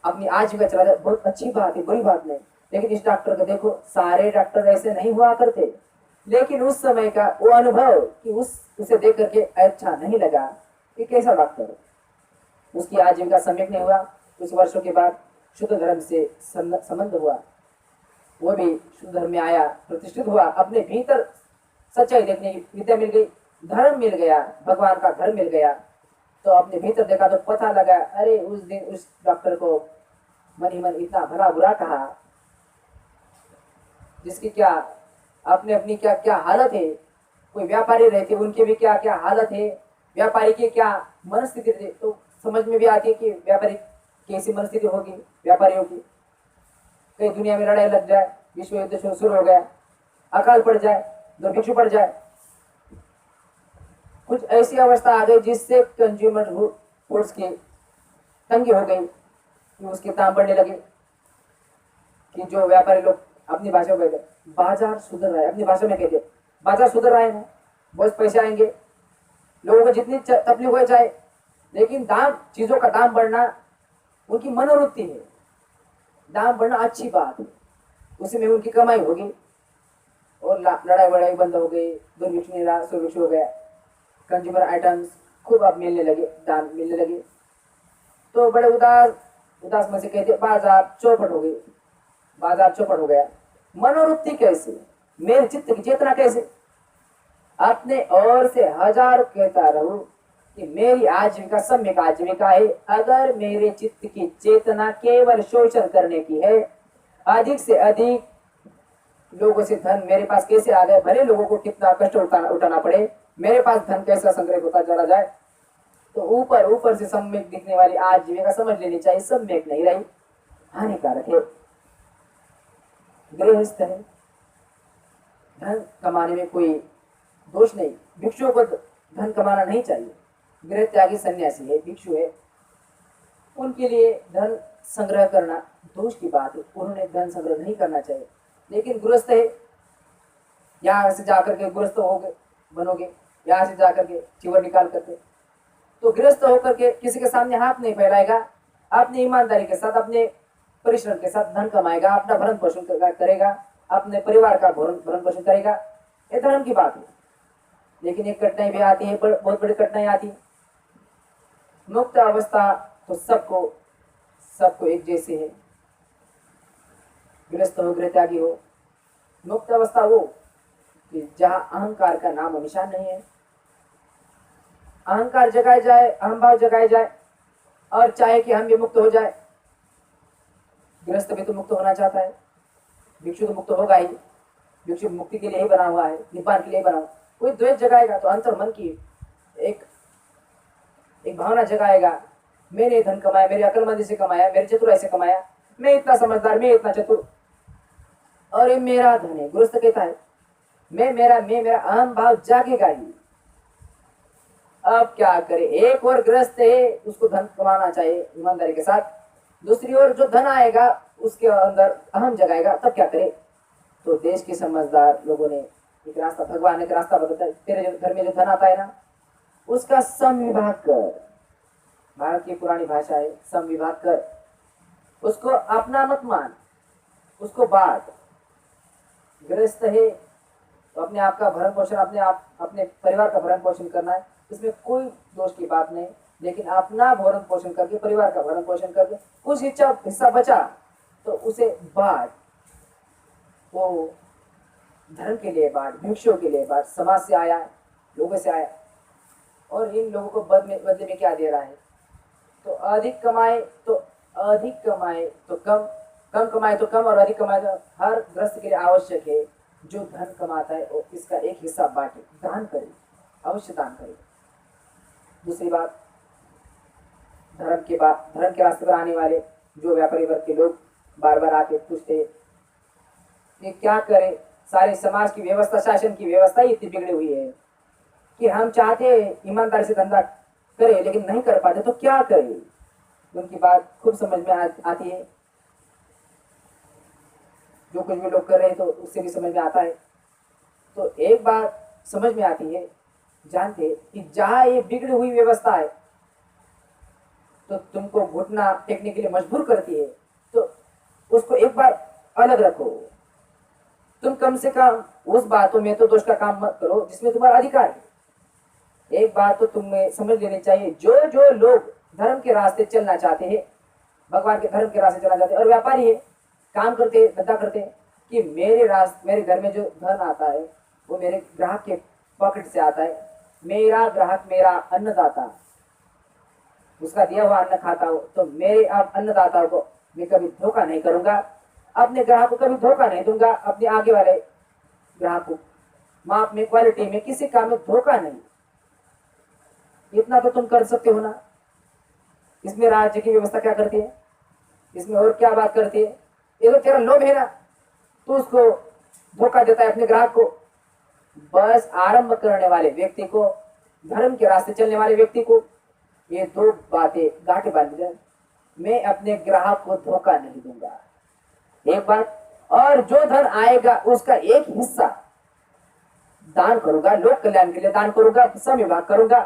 अपनी आजीविका चला, बहुत अच्छी बात है, बुरी बात नहीं। लेकिन इस डॉक्टर को देखो, सारे डॉक्टर ऐसे नहीं हुआ करते, लेकिन उस समय का वो अनुभव कि उसे देख करके अच्छा नहीं लगा कि कैसा डॉक्टर, उसकी आजीविका सम्यक नहीं हुआ। कुछ वर्षों के बाद शुद्ध धर्म से संबंध हुआ, वो भी शुद्ध धर्म में आया, प्रतिष्ठित हुआ, अपने भीतर सच्चाई देखने की विद्या मिल गई, धर्म मिल गया, भगवान का धर्म मिल गया। तो अपने भीतर देखा तो पता लगा, अरे उस दिन उस डॉक्टर को मन ही मन इतना भला बुरा कहा, जिसकी क्या अपने अपनी क्या क्या हालत है। कोई व्यापारी रहते, उनकी भी क्या क्या हालत है, व्यापारी की क्या मनस्थिति थी। तो समझ में भी आती है कि व्यापारी कैसी मनस्थिति होगी व्यापारियों की। कहीं दुनिया में लड़ाई लग जाए, विश्व युद्ध शुरू हो गया, अकाल पड़ जाए, दुर्भिक्ष पड़ जाए, कुछ ऐसी अवस्था आ गई जिससे कंज्यूमर गुड्स की तंगी हो गई कि उसके दाम बढ़ने लगे, कि जो व्यापारी लोग अपनी भाषा में कहते बाजार सुधर रहा है, अपनी भाषा में कहते बाजार सुधर रहा है ना, बहुत पैसे आएंगे, लोगों को जितनी तकलीफ हो जाए, लेकिन दाम, चीजों का दाम बढ़ना उनकी मनोवृत्ति है, दाम बढ़ना अच्छी बात है, उसी में उनकी कमाई होगी। और लड़ाई वड़ाई बंद हो गई, दुर्भिक्ष नहीं रहा, सुभिक्ष हो गया, कंज्यूमर आइटम्स खूब अब मिलने लगे, दाम मिलने लगे। तो बड़े उदास में से कहते बाजार चौपट हो गई, बाजार चौपट हो गया। मनोवृत्ति कैसे, मेरे चित्त की चेतना कैसे, अपने और से हजारों कहता रहूं कि मेरी आजीविका सम्यक आजीविका है। अगर मेरे चित्त की चेतना केवल शोषण करने की है, अधिक से अधिक लोगों से धन मेरे पास कैसे आ गए, भले लोगों को कितना कष्ट उठाना पड़े, मेरे पास धन कैसा संग्रह होता चला जाए, तो ऊपर से सम्यक दिखने वाली आजीविका समझ लेनी चाहिए, सम्यक नहीं रही, हानिकारक है। गृहस्थ है, धन कमाने में कोई दोष नहीं, भिक्षुओं को धन कमाना नहीं चाहिए, गृह त्यागी सन्यासी है, भिक्षु है, उनके लिए धन संग्रह करना दोष की बात है, उन्होंने धन संग्रह नहीं करना चाहिए। लेकिन गृहस्थ है, यहाँ से जाकर के गृहस्थ होगे बनोगे, यहाँ से जाकर के चिवर निकाल करके, तो गृहस्थ होकर के किसी के सामने हाथ नहीं फैलाएगा, अपनी ईमानदारी के साथ, अपने परिश्रम के साथ धन कमाएगा, अपना भरण पोषण करेगा, अपने परिवार का भरण पोषण करेगा, ये धर्म की बात है। लेकिन एक कठिनाई भी आती है, बहुत बड़ी कठिनाई आती है। मुक्त अवस्था तो सबको एक जैसे है, गृहस्थ हो, गृह त्यागी हो। मुक्त अवस्था वो कि जहां अहंकार का नाम और निशान नहीं है, अहंकार जगाया जाए, अहंभाव जगाया जाए, और चाहे कि हम भी मुक्त हो जाए। गृहस्थ भी तो मुक्त होना चाहता है, भिक्षु तो मुक्त होगा ही, भिक्षु मुक्ति के लिए ही बना हुआ है, निपान के लिए बना हुआ। कोई द्वेष जगाएगा तो अंतर मन की एक भावना जगाएगा, मैंने धन कमाया, मेरी अकलमंदी से कमाया, मेरी चतुराई से कमाया, मैं इतना समझदार, मैं इतना चतुर, और ये मेरा धन है। गृहस्थ कहता है मैं मेरा अहम भाव जागेगा ही। अब क्या करे, एक और गृहस्थ है, उसको धन कमाना चाहिए ईमानदारी के साथ, दूसरी ओर जो धन आएगा उसके अंदर अहम जगाएगा, तब क्या करे। तो देश के समझदार लोगों ने एक रास्ता, भगवान ने एक रास्ता बताया, तेरे घर में जो धन आता है ना, उसका सम विभाग कर, भारत की पुरानी भाषा है, सम विभाग कर, उसको अपना मत मान, उसको बांट। गृहस्थ है तो अपने आप का भरण पोषण, अपने परिवार का भरण पोषण करना है, इसमें कोई दोष की बात नहीं। लेकिन अपना भरण पोषण करके, परिवार का भरण पोषण करके कुछ हिस्सा बचा तो उसे बांट। वो धर्म के लिए बांट, भिक्षुओं के लिए बांट, समाज से आया, लोगों से आया। और इन लोगों को बदले में क्या दे रहा है? तो अधिक कमाए तो कम, कम कमाए तो कम, और अधिक कमाए तो हर गृहस्थ के लिए आवश्यक है जो धन कमाता है वो इसका एक हिस्सा बांटे, दान करे, अवश्य दान करे। दूसरी बात, धर्म के रास्ते पर आने वाले जो व्यापारी वर्ग के लोग बार बार आके पूछते ये क्या करे, सारे समाज की व्यवस्था, शासन की व्यवस्था ही इतनी बिगड़ी हुई है कि हम चाहते ईमानदारी से धंधा करे लेकिन नहीं कर पाते, तो क्या करें? उनकी बात खूब समझ में आती है। जो कुछ भी लोग कर रहे हैं तो उससे भी समझ में आता है। तो एक बात समझ में आती है, जानते कि जहां ये बिगड़ी हुई व्यवस्था है तो तुमको घुटना टेकने के लिए मजबूर करती है, तो उसको एक बार अलग रखो। तुम कम से कम उस बातों में तो दोष का काम मत करो जिसमें तुम्हारा अधिकार है। एक बात तो तुम्हें समझ लेनी चाहिए, जो लोग धर्म के रास्ते चलना चाहते हैं, भगवान के धर्म के रास्ते चलना चाहते हैं और व्यापारी है, काम करते, धंधा करते, कि मेरे घर में जो धन आता है वो मेरे ग्राहक के पॉकेट से आता है, मेरा ग्राहक मेरा अन्नदाता, उसका दिया हुआ अन्न खाता हो, तो मेरे अन्नदाता को मैं कभी धोखा नहीं करूंगा, अपने ग्राहक को कभी धोखा नहीं दूंगा, अपने आगे वाले ग्राहक को माप में, क्वालिटी में, किसी काम में धोखा नहीं। इतना तो तुम कर सकते हो ना। इसमें राज्य की व्यवस्था क्या करती है, इसमें और क्या बात करती है? ये तो तेरा लोभ है ना, तो उसको धोखा देता है अपने ग्राहक को। बस आरंभ करने वाले व्यक्ति को, धर्म के रास्ते चलने वाले व्यक्ति को ये दो बातें गांठ बांध जाए, मैं अपने ग्राहक को धोखा नहीं दूंगा, एक बात। और जो धन आएगा उसका एक हिस्सा दान करूंगा, लोक कल्याण के लिए दान करूंगा, सम विभाग करूंगा,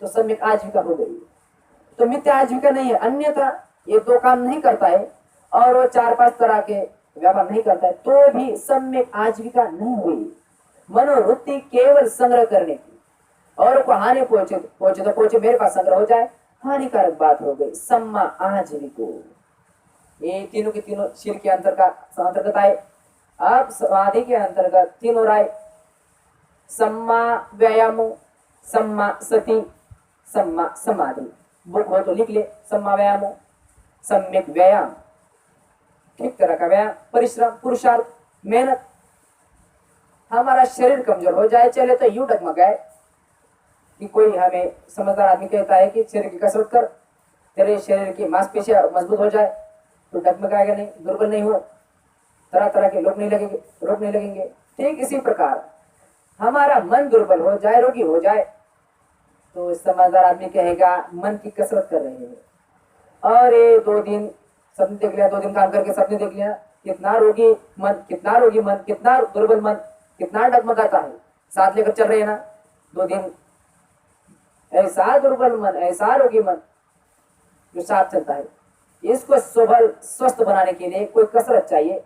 तो सम्यक आजीविका हो गई। तो मिथ्या आजीविका नहीं है। अन्यथा ये दो काम नहीं करता है और वो 4-5 तरह के व्यापार नहीं करता है तो भी सम्यक आजीविका नहीं हुई। मनोवृत्ति केवल संग्रह करने की, और को हानि पहुंचे तो पहुंचे, मेरे पास संग्रह हो जाए, हानिकारक बात हो गई। सम्मा आजीविको, ये तीनों के तीनों शील के अंतर्गत आए। अब समाधि के अंतर्गत तीनों राय, सम्मा व्यायामो, सम्मा सती, सम्मा समाधि। बुक हो तो लिख ले, सम्मा व्यायामो, सम्यक व्यायाम, ठीक तरह का व्यायाम, परिश्रम, पुरुषार्थ, मेहनत। हमारा शरीर कमजोर हो जाए, चले तो यूं डगमगाए कि कोई हमें समझदार आदमी कहता है कि शरीर की कसरत कर, तेरे शरीर की मांसपेशियां मजबूत हो जाए, तो डगमगाएगा नहीं, दुर्बल नहीं हो, तरह तरह के रोग नहीं लगेंगे। ठीक इसी प्रकार हमारा मन दुर्बल हो जाए, रोगी हो जाए, तो समझदार आदमी कहेगा मन की कसरत कर रहे हैं। और ये 2 दिन सपने देख लिया, 2 दिन काम करके सपने देख लिया, कितना रोगी मन, कितना दुर्बल मन, कितना डगमगाता है। साथ लेकर चल रहे हैं ना 2 दिन, ऐसा दुर्बल मन, ऐसा रोगी मन जो साथ चलता है। इसको स्वस्थ बनाने के लिए कोई कसरत चाहिए,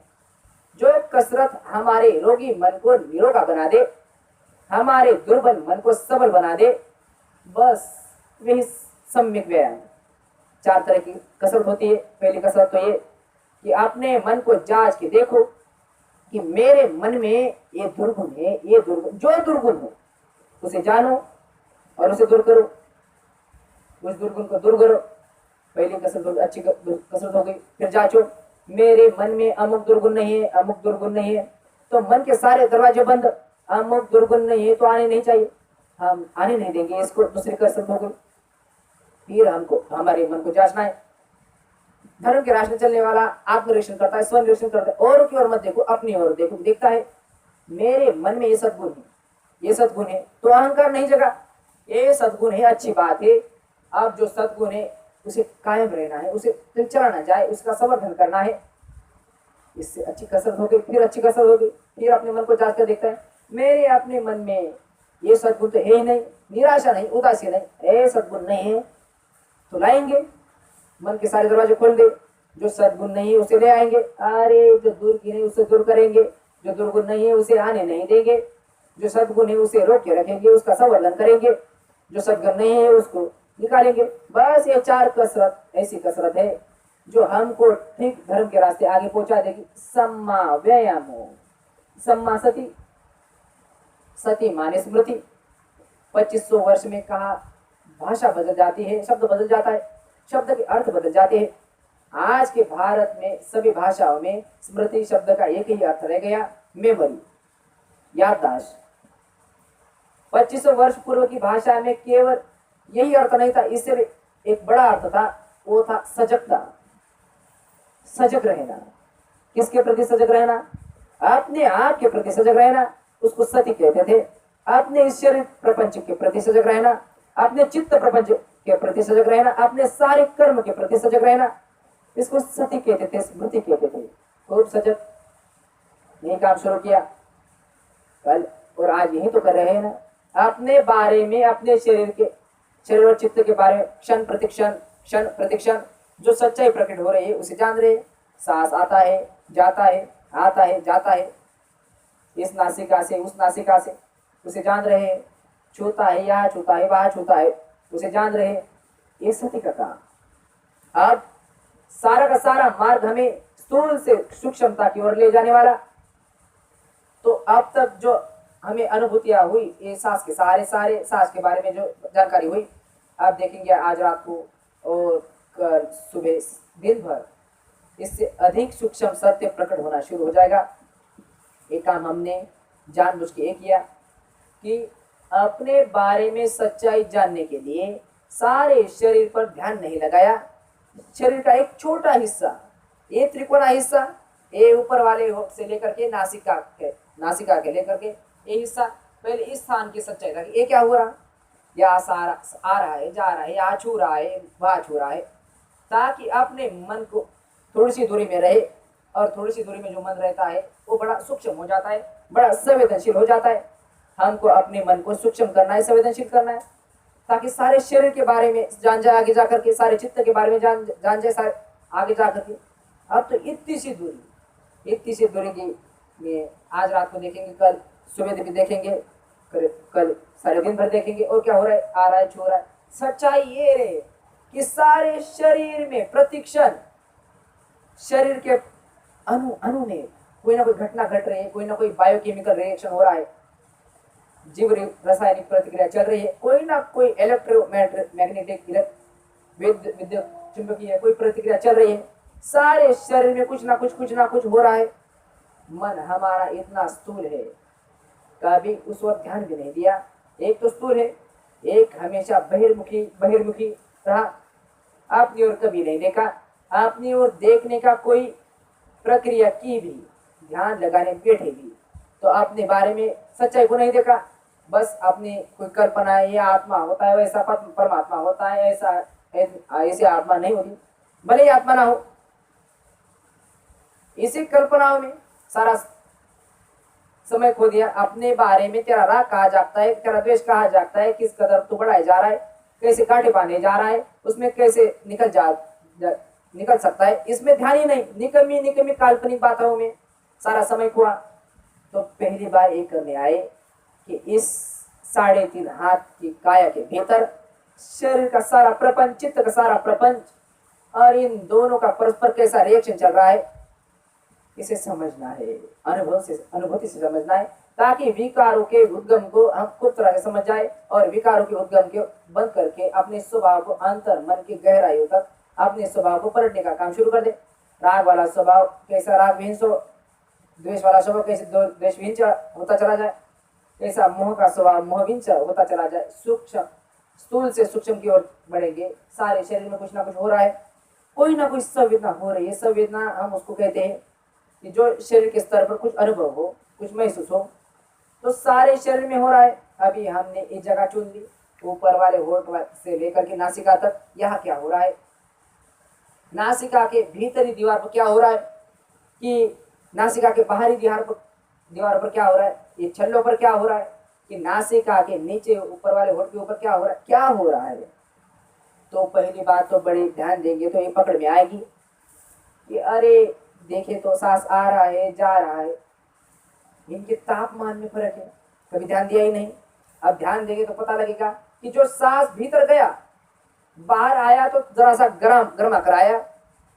जो कसरत हमारे रोगी मन को निरोगा बना दे, हमारे दुर्बल मन को सबल बना दे, बस वही सम्यक व्यायाम। 4 तरह की कसरत होती है। पहली कसरत तो ये कि अपने मन को जांच के देखो कि मेरे मन में ये दुर्गुण है, ये दुर्गुण, जो दुर्गुण हो उसे जानो और उसे दूर करो, उस दुर्गुण को दूर करो। पहली कसरत हो गई, अच्छी कसरत हो गई। फिर जांचो, मेरे मन में अमुक दुर्गुण नहीं है, अमुक दुर्गुण नहीं है, तो मन के सारे दरवाजे बंद, अमुक दुर्गुण नहीं है तो आने नहीं चाहिए, हम आने नहीं देंगे इसको। दूसरी कसरत हो गई। फिर हमको हमारे मन को जांचना है। धर्म के रास्ते चलने वाला आत्मनिरीक्षण करता है, स्वनिरीक्षण करता है, औरों की ओर मत देखो, अपनी ओर देखो। देखता है मेरे मन में ये सद्गुण है, ये सद्गुण है, तो अहंकार नहीं जगा, ये सद्गुण है, अच्छी बात है। अब जो सद्गुण है उसे कायम रहना है, उसे चला ना जाए, उसका संवर्धन करना है। इससे अच्छी कसरत हो गई। फिर अच्छी कसरत हो गई, फिर अपने मन को जांच कर देखता है, मेरे अपने मन में ये सद्गुण तो है ही नहीं, निराशा नहीं, उदासी नहीं, ये सद्गुण नहीं है, तो लाएंगे, मन के सारे दरवाजे खोल दे। जो सद्गुण नहीं है उसे ले आएंगे, अरे जो दूर की नहीं उसे दूर करेंगे, जो दुर्गुण नहीं है उसे आने नहीं देंगे, जो सद्गुण है उसे रोक के रखेंगे, उसका संवर्धन करेंगे, जो सद्गुण नहीं है उसको निकालेंगे। बस ये 4 कसरत ऐसी कसरत है जो हमको ठीक धर्म के रास्ते आगे पहुंचा देगी। सम्मा व्यायामो सम्मा सती, सती माने स्मृति। 2500 वर्ष में कहा भाषा बदल जाती है, शब्द बदल जाता है, शब्द के अर्थ बदल जाते हैं। आज के भारत में सभी भाषाओं में स्मृति शब्द का एक ही अर्थ रह गया, मेमोरी, याददाश्त। 2500 वर्ष पूर्व की भाषा में केवल यही अर्थ नहीं था, इससे एक बड़ा अर्थ था, वो था सजगता, सजग रहना। किसके प्रति सजग रहना? अपने आप के प्रति सजग रहना, उसको सती कहते थे। अपने इस शरीर प्रपंच के प्रति सजग रहना, अपने चित्त प्रपंच के प्रति सजग रहना, अपने सारे कर्म के प्रति सजग रहना, इसको सती कहते थे, स्मृति कहते थे। खूब सजग यही काम शुरू किया कल और आज यही तो कर रहे हैं ना। अपने बारे में, अपने शरीर और चित्त के बारे में क्षण प्रतिक्षण, क्षण प्रतिक्षण जो सच्चाई प्रकट हो रही है उसे जान रहे। सांस आता है, जाता है, आता है, जाता है, इस नासिका से उस नासिका से, उसे जान रहे हैं। छूता है, यहाँ छूता है, वहां छूता है, उसे जान रहे हैं। ये सती का काम। अब सारा का सारा मार्ग हमें स्थूल से सूक्ष्मता की ओर ले जाने वाला। तो अब तक जो हमें अनुभूतियां हुई, ये सांस के सारे सांस के बारे में जो जानकारी हुई, आप देखेंगे आज रात को और कल सुबह दिन भर इससे अधिक सूक्ष्म सत्य प्रकट होना शुरू हो जाएगा। एक काम हमने जानबूझ के किया कि अपने बारे में सच्चाई जानने के लिए सारे शरीर पर ध्यान नहीं लगाया। शरीर का एक छोटा हिस्सा, ये त्रिकोणा हिस्सा, ये ऊपर वाले होठ से लेकर के नासिका के लेकर के ये हिस्सा, पहले इस स्थान की सच्चाई था कि ये क्या हो रहा, या सारा आ रहा है, जा रहा है, या छू रहा है, वहां छू रहा है, ताकि अपने मन को थोड़ी सी दूरी में रहे। और थोड़ी सी दूरी में जो मन रहता है वो बड़ा सूक्ष्म हो जाता है, बड़ा संवेदनशील हो जाता है। हमको अपने मन को सूक्ष्म करना है, संवेदनशील करना है, ताकि सारे शरीर के बारे में जान जाए आगे जाकर के, सारे चित्त के बारे में जान जाए सारे आगे जाकर के। अब तो इतनी सी दूरी की में आज रात को देखेंगे, कल सुबह भी देखेंगे, कल सारे दिन भर देखेंगे, और क्या हो रहा है, आ रहा है, छू रहा है। सच्चाई ये रहे कि सारे शरीर में प्रतिक्षण शरीर के अणु में कोई ना कोई घटना घट रही है, कोई ना कोई बायोकेमिकल रिएक्शन हो रहा है, जीव रासायनिक प्रतिक्रिया चल रही है, कोई ना कोई इलेक्ट्रोमैग्नेटिक विद्युत चुंबकीय कोई प्रतिक्रिया चल रही है। सारे शरीर में कुछ ना कुछ हो रहा है। मन हमारा इतना स्थूल है, कभी उस वक्त ध्यान भी नहीं दिया। एक तो स्थूल है, एक हमेशा बहिर्मुखी रहा, अपनी ओर कभी नहीं देखा, अपनी ओर देखने का कोई प्रक्रिया की भी, ध्यान लगाने बैठे भी तो अपने बारे में सच्चाई को नहीं देखा। बस अपनी कोई कल्पना है, यह आत्मा होता है, वैसा परमात्मा होता है, ऐसे आत्मा नहीं होती, भले ही आत्मा ना हो। इसी कल्पनाओं में सारा समय खो दिया। अपने बारे में तेरा राग कहा जाता है, तेरा द्वेष कहा जाता है, किस कदर तू बढ़ाया जा रहा है, कैसे कांटे बांधे जा रहा है, उसमें कैसे निकल सकता है, इसमें ध्यान ही नहीं। निकम्मी काल्पनिक बातों में सारा समय खुआ। तो पहली बार ये करने आए कि इस 3.5 हाथ की काया के भीतर शरीर का सारा प्रपंच, चित्त का सारा प्रपंच और इन दोनों का परस्पर कैसा रिएक्शन चल रहा है, इसे समझना है, अनुभूति से समझना है, ताकि विकारों के उद्गम को हम खूब तरह से समझ जाए और विकारों के उद्गम के बंद करके अपने स्वभाव को अंतर मन की गहराइयों तक अपने स्वभाव को पलटने का काम शुरू कर दे। राग वाला स्वभाव कैसा रागविहीन हो, द्वेष वाला स्वभाव कैसे द्वेषविहीन होता चला जाए, कैसा मोह का स्वभाव मोहविहीन होता चला जाए। सूक्ष्म स्थूल से सूक्ष्म की ओर बढ़ेंगे। सारे शरीर में कुछ ना कुछ हो रहा है, कोई ना कोई संवेदना हो रही है। संवेदना हम उसको कहते हैं कि जो शरीर के स्तर पर कुछ अनुभव हो, कुछ महसूस हो, तो सारे शरीर में हो रहा है। अभी हमने एक जगह चुन ली, ऊपर वाले होठ से लेकर के नासिका तक, यहाँ क्या हो रहा है, नासिका के भीतरी दीवार पर क्या हो रहा है, कि नासिका के बाहरी दीवार पर क्या हो रहा है, ये छल्लों पर क्या हो रहा है, कि नासिका के नीचे ऊपर वाले होठ के ऊपर क्या हो रहा है, क्या हो रहा है। तो पहली बात तो बड़ी ध्यान देंगे तो ये पकड़ में आएगी कि अरे देखे तो सांस आ रहा है जा रहा है, इनके तापमान में फर्क है, कभी ध्यान दिया ही नहीं। अब ध्यान देंगे तो पता लगेगा कि जो सांस भीतर गया बाहर आया तो जरा सा गर्मा कराया,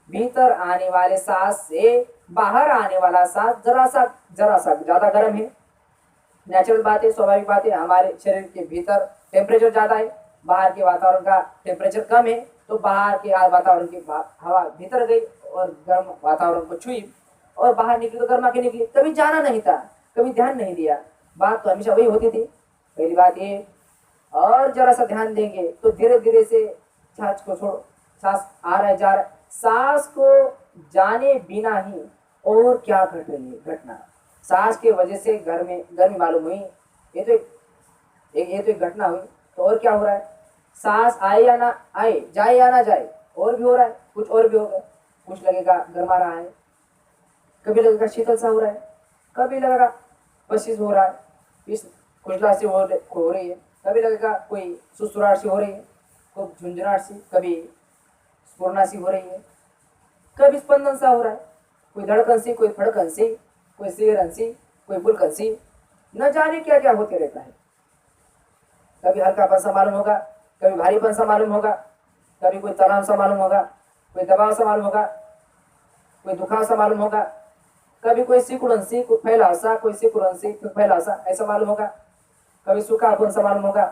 भीतर आने वाले सांस से बाहर आने वाला सांस जरा सा ज्यादा गर्म है। नेचुरल बात है, स्वाभाविक बात है, हमारे शरीर के भीतर टेम्परेचर ज्यादा है, बाहर के वातावरण का टेम्परेचर कम है, तो बाहर के वातावरण की हवा भीतर गई और गर्म वातावरण को छुई और बाहर निकली तो गर्मा के निकली। कभी जाना नहीं था, कभी ध्यान नहीं दिया, बात तो हमेशा वही होती थी। पहली बात ये, और जरा सा ध्यान देंगे तो धीरे धीरे से सांस को छोड़ो, सांस आ रहा है जा रहा है, सांस को जाने बिना ही और क्या घट रही है घटना, सांस के वजह से घर में गर्मी मालूम हुई, ये तो एक घटना हुई, तो और क्या हो रहा है, सांस आए या ना आए, जाए या ना जाए, और भी हो रहा है, कुछ और भी होगा, कुछ लगेगा गर्मा रहा है, कभी लगेगा शीतल सा हो रहा है, कभी लगेगा पसीज हो रहा है, इस खुजला सी हो रही है, कभी लगेगा कोई सुसुराहट सी हो रही है, कोई झुंझुनाहट सी, कभी स्फुरना सी हो रही है, कभी स्पंदन सा हो रहा है, कोई धड़कन सी, कोई फड़कन सी, कोई सिगरन सी, कोई बुलकन सी, न जाने क्या क्या होते रहता है। कभी हल्कापन सा मालूम होगा, कभी भारीपन सा मालूम होगा, कभी कोई तनाव सा मालूम होगा, कोई दबाव सा मालूम होगा, कोई दुखाव सा मालूम होगा, कभी कोई सिकुड़न सी, कोई फैलाव सा, कोई सिकुड़न सी, कोई फैलाव सा ऐसा मालूम होगा, कभी सूखापन सा मालूम होगा,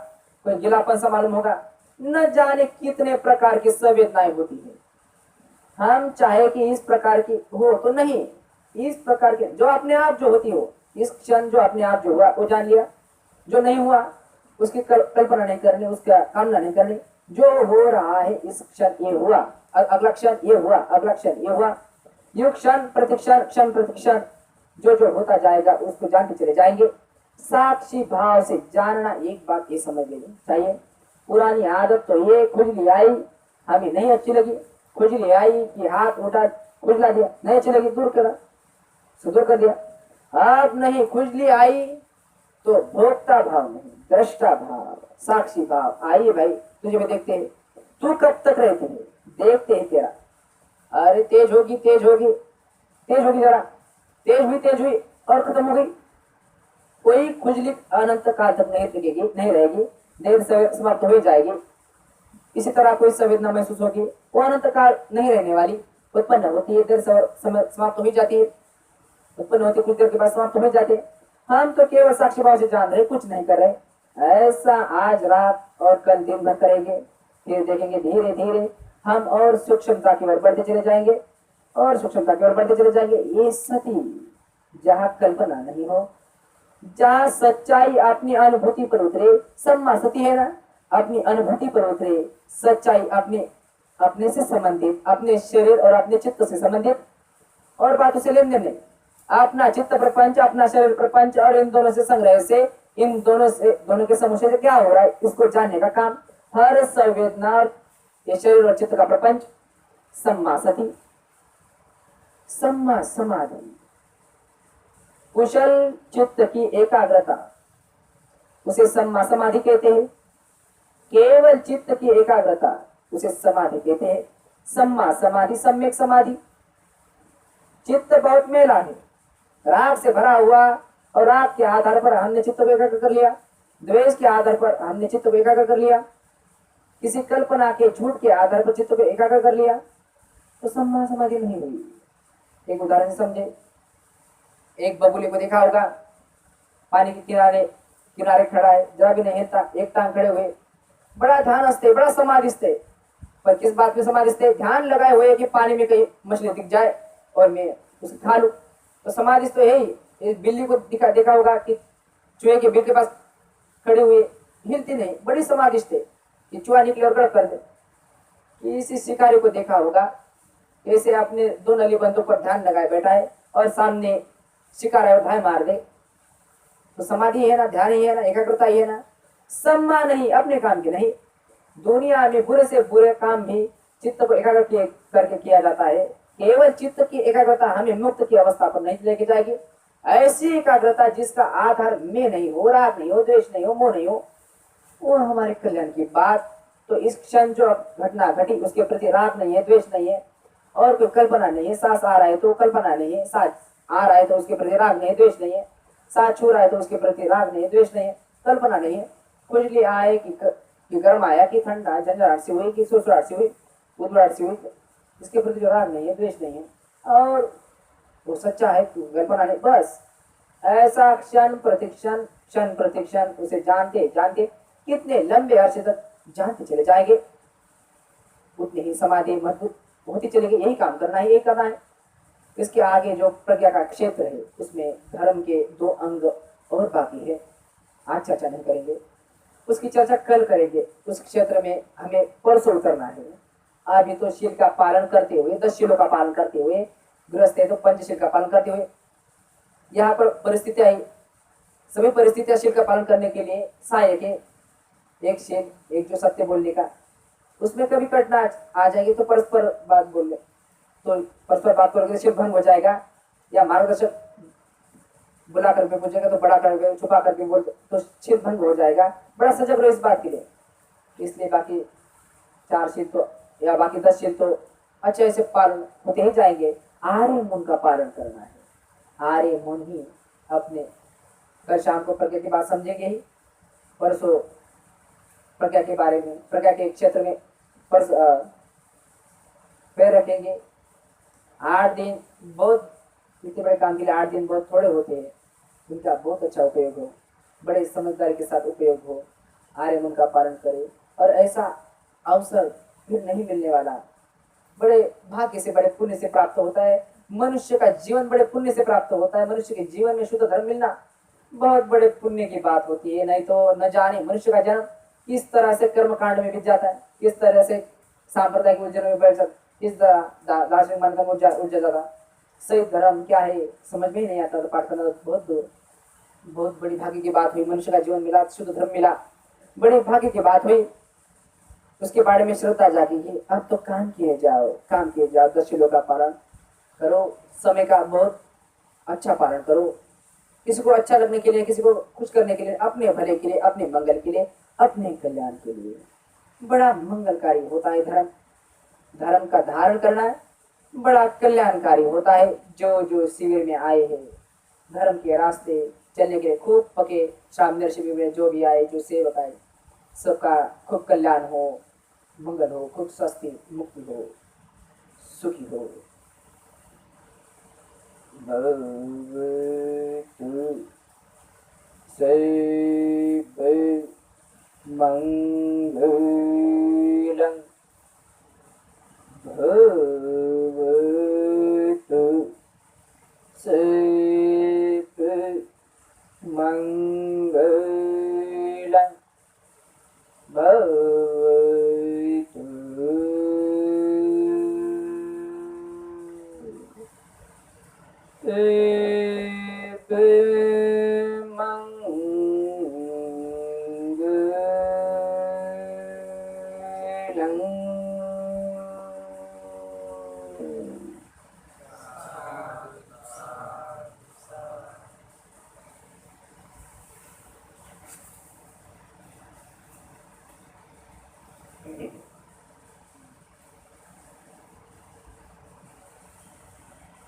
कोई गिलापन सा मालूम होगा, न जाने कितने प्रकार की संवेदनाएं होती है। हम चाहे कि इस प्रकार की हो तो नहीं, इस प्रकार के जो अपने आप जो होती हो, इस क्षण जो अपने आप जो हुआ वो जान लिया, जो नहीं हुआ उसकी कल्पना नहीं करनी, उसका कामना नहीं करनी, जो हो रहा है इस क्षण ये हुआ, अगला क्षण ये हुआ, अगला क्षण ये हुआ, ये क्षण प्रतिक्षण क्षण प्रतिक्षण जो जो होता जाएगा उसको जानते चले जाएंगे। साक्षी भाव से जानना, एक बात ये समझ लेनी चाहिए, पुरानी आदत तो ये खुजली आई हमें नहीं अच्छी लगी, खुजली आई कि हाथ उठा खुजला दिया, नहीं अच्छी लगी, दूर करा, सुदूर कर दिया। अब नहीं, खुजली आई तो भोक्ता भाव नहीं, दृष्टा भाव, साक्षी भाव, आइए भाई तुझे भी देखते हैं, तू कब तक रहते हैं, देखते हैं तेरा, अरे तेज होगी तेज होगी तेज होगी, जरा तेज हुई और खत्म हो गई। कोई खुजली अनंत काल तक नहीं लगेगी, नहीं रहेगी, देर से समाप्त हो जाएगी। इसी तरह कोई संवेदना महसूस होगी, वो अनंत काल नहीं रहने वाली, उत्पन्न होती है, देर से समाप्त हो जाती है, उत्पन्न होती है, कुछ देर के बाद समाप्त हो जाते हैं। हम तो केवल साक्षी भाव से जान रहे, कुछ नहीं कर रहे। ऐसा आज रात और कल दिन भर करेंगे, फिर देखेंगे धीरे धीरे हम और सूक्ष्मता की ओर बढ़ते चले जाएंगे, और सूक्ष्मता की ओर बढ़ते चले जाएंगे। ये सती जहाँ कल्पना नहीं हो, जहाँ सच्चाई अपनी अनुभूति पर उतरे, सम्मा सती है ना, अपनी अनुभूति पर उतरे, सच्चाई अपने से संबंधित, अपने शरीर और अपने चित्त से संबंधित, और बात उसे लेन देन नहीं, अपना चित्त प्रपंच, अपना शरीर प्रपंच, और इन दोनों से संग्रह से, इन दोनों के समूह से क्या हो रहा है इसको जानने का काम। हर संवेदना ये शरीर और चित्त का प्रपंच, सम्मा सती, सम्मा समाधि, कुशल चित्त की एकाग्रता, उसे सम्मा समाधि कहते हैं। केवल चित्त की एकाग्रता उसे समाधि कहते हैं। सम्मा समाधि, सम्यक समाधि। चित्त बहुत मेला है, राग से भरा हुआ, और राग के आधार पर हमने चित्त को एकाग्र कर लिया, द्वेष के आधार पर हमने चित्त को एकाग्र कर लिया, किसी कल्पना के झूठ के आधार पर चित्त को एकाग्र कर लिया, तो सम्मा समाधि नहीं हुई। एक उदाहरण समझे, एक बबूले को देखा होगा, पानी के किनारे किनारे खड़ा है, जरा भी नहीं हिलता, एक टांग खड़े हुए, बड़ा ध्यानस्थ है, बड़ा समाधिस्थ है, पर किस बात में समाधिस्थ है, ध्यान लगाए हुए कि पानी में कहीं मछली दिख जाए और मैं उसे खा लूं, तो समाधिस्थ तो है ही। एक बिल्ली को देखा होगा कि चूहे के बिल के पास खड़े हुए, हिलती नहीं, बड़ी समाधिस्थ है कि चूहा निकले और गड़प कर दे। किसी शिकारी को देखा होगा ऐसे अपने दो नली बंदों पर ध्यान लगाए बैठा है और सामने शिकार है और भाई मार दे, तो समाधि है ना, ध्यान ही है ना, एकाग्रता ही है ना। सम्मा नहीं, अपने काम की नहीं। दुनिया में बुरे से बुरे काम भी चित्त को एकाग्र करके किया जाता है। केवल चित्त की एकाग्रता हमें मुक्त की अवस्था पर नहीं लेके जाएगी। ऐसी एकाग्रता जिसका आधार में नहीं हो, राग नहीं हो, द्वेष नहीं हो, मोह नहीं हो, वो हमारे कल्याण की बात तो इस क्षण जो घटना घटी उसके प्रति राग नहीं है, द्वेष नहीं है, और कोई कल्पना नहीं है। सांस आ रहा है तो कल्पना नहीं है, सांस आ रहा है तो उसके प्रति राग नहीं है, द्वेष नहीं है। सांस छू रहा है तो उसके प्रति राग नहीं है, द्वेष नहीं है, कल्पना नहीं है। खुजली आए कि गर्म आया, कि ठंडा झंझाहट सी हुई, कि सुसराहट सी हुई, उदबराहट सी हुई, इसके प्रति जो राग नहीं है, द्वेष नहीं है, और वो सच्चा है, कल्पना नहीं। बस ऐसा क्षण प्रतिक्षण, क्षण प्रतिक्षण उसे जानते जानते कितने लंबे अरसे तक जानते चले जाएंगे, उतनी ही समाधि मजबूत होती चलेगी। यही काम करना है, यही करना है। इसके आगे जो प्रज्ञा का क्षेत्र है उसमें धर्म के 2 अंग और बाकी है, आज चर्चा नहीं करेंगे, उसकी चर्चा कल करेंगे। उस क्षेत्र में हमें परसों करना है। अभी तो शील का पालन करते हुए, 10 शीलों का पालन करते हुए, गृहस्थ है तो पंचशील का पालन करते हुए, यहाँ पर परिस्थितियां आई, सभी परिस्थितियां शील का पालन करने के लिए सहायक है। एक शील, एक जो सत्य बोलने का, उसमें कभी कठिनाई आ जाएगी तो परस्पर बात बोल ले, तो परस्पर बात करोगे शील भंग हो जाएगा। या मार्गदर्शक बुला करके पूछेगा तो बड़ा करके छुपा करके बोल तो शील भंग हो जाएगा। बड़ा सजग रहो इस बात के लिए। इसलिए बाकी 4 शील तो या बाकी 10 शील तो अच्छे से पालन होते ही जाएंगे। आर्य मन का पालन करना है। आर्य मन ही अपने, कल शाम को प्रज्ञा की बात समझेंगे ही, परसों प्रज्ञा के बारे में, प्रज्ञा के क्षेत्र में पैर रखेंगे। 8 दिन बहुत, इतने बड़े काम के लिए 8 दिन बहुत थोड़े होते हैं, इनका बहुत अच्छा उपयोग हो, बड़े समझदारी के साथ उपयोग हो। आर्य मन का पालन करें, और ऐसा अवसर फिर नहीं मिलने वाला। बड़े भाग्य से, बड़े पुण्य से प्राप्त होता है। मनुष्य का जीवन बड़े पुण्य से प्राप्त होता है। मनुष्य के जीवन में शुद्ध धर्म मिलना बहुत बड़े पुण्य की बात होती है। नहीं तो न जाने मनुष्य का जन्म किस तरह से कर्म कांड में बीत जाता है, किस तरह से सांप्रदायिक उलझन में बैठ सकता, किस तरह दार्शनिक मन का उलझ जाता। सही धर्म क्या है समझ में ही नहीं आता। तो पाठ करना तो बहुत बड़ी भाग्य की बात हुई। मनुष्य का जीवन मिला, शुद्ध धर्म मिला, बड़े भाग्य की बात हुई। उसके बारे में श्रद्धा जागेगी। अब तो काम किए जाओ, काम किए जाओ। 10 शीलों का पालन करो, समय का बहुत अच्छा पालन करो। किसी को अच्छा लगने के लिए, किसी को खुश करने के लिए, अपने भले के लिए, अपने मंगल के लिए, अपने कल्याण के लिए बड़ा मंगलकारी होता है धर्म। धर्म का धारण करना है, बड़ा कल्याणकारी होता है। जो जो शिविर में आए हैं, धर्म के रास्ते चलने के लिए खूब पके, सामने शिविर में जो भी आए, जो सेवक आए, सबका खूब कल्याण हो, मंगल हो, खूब स्वस्ति, मुक्ति हो, सुखी हो। मंगलम भवतु सर्व मंगलम भवतु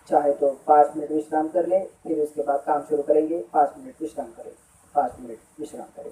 चाहे तो 5 मिनट विश्राम कर ले, फिर उसके बाद काम शुरू करेंगे। 5 मिनट विश्राम करें, 5 मिनट विश्राम करें।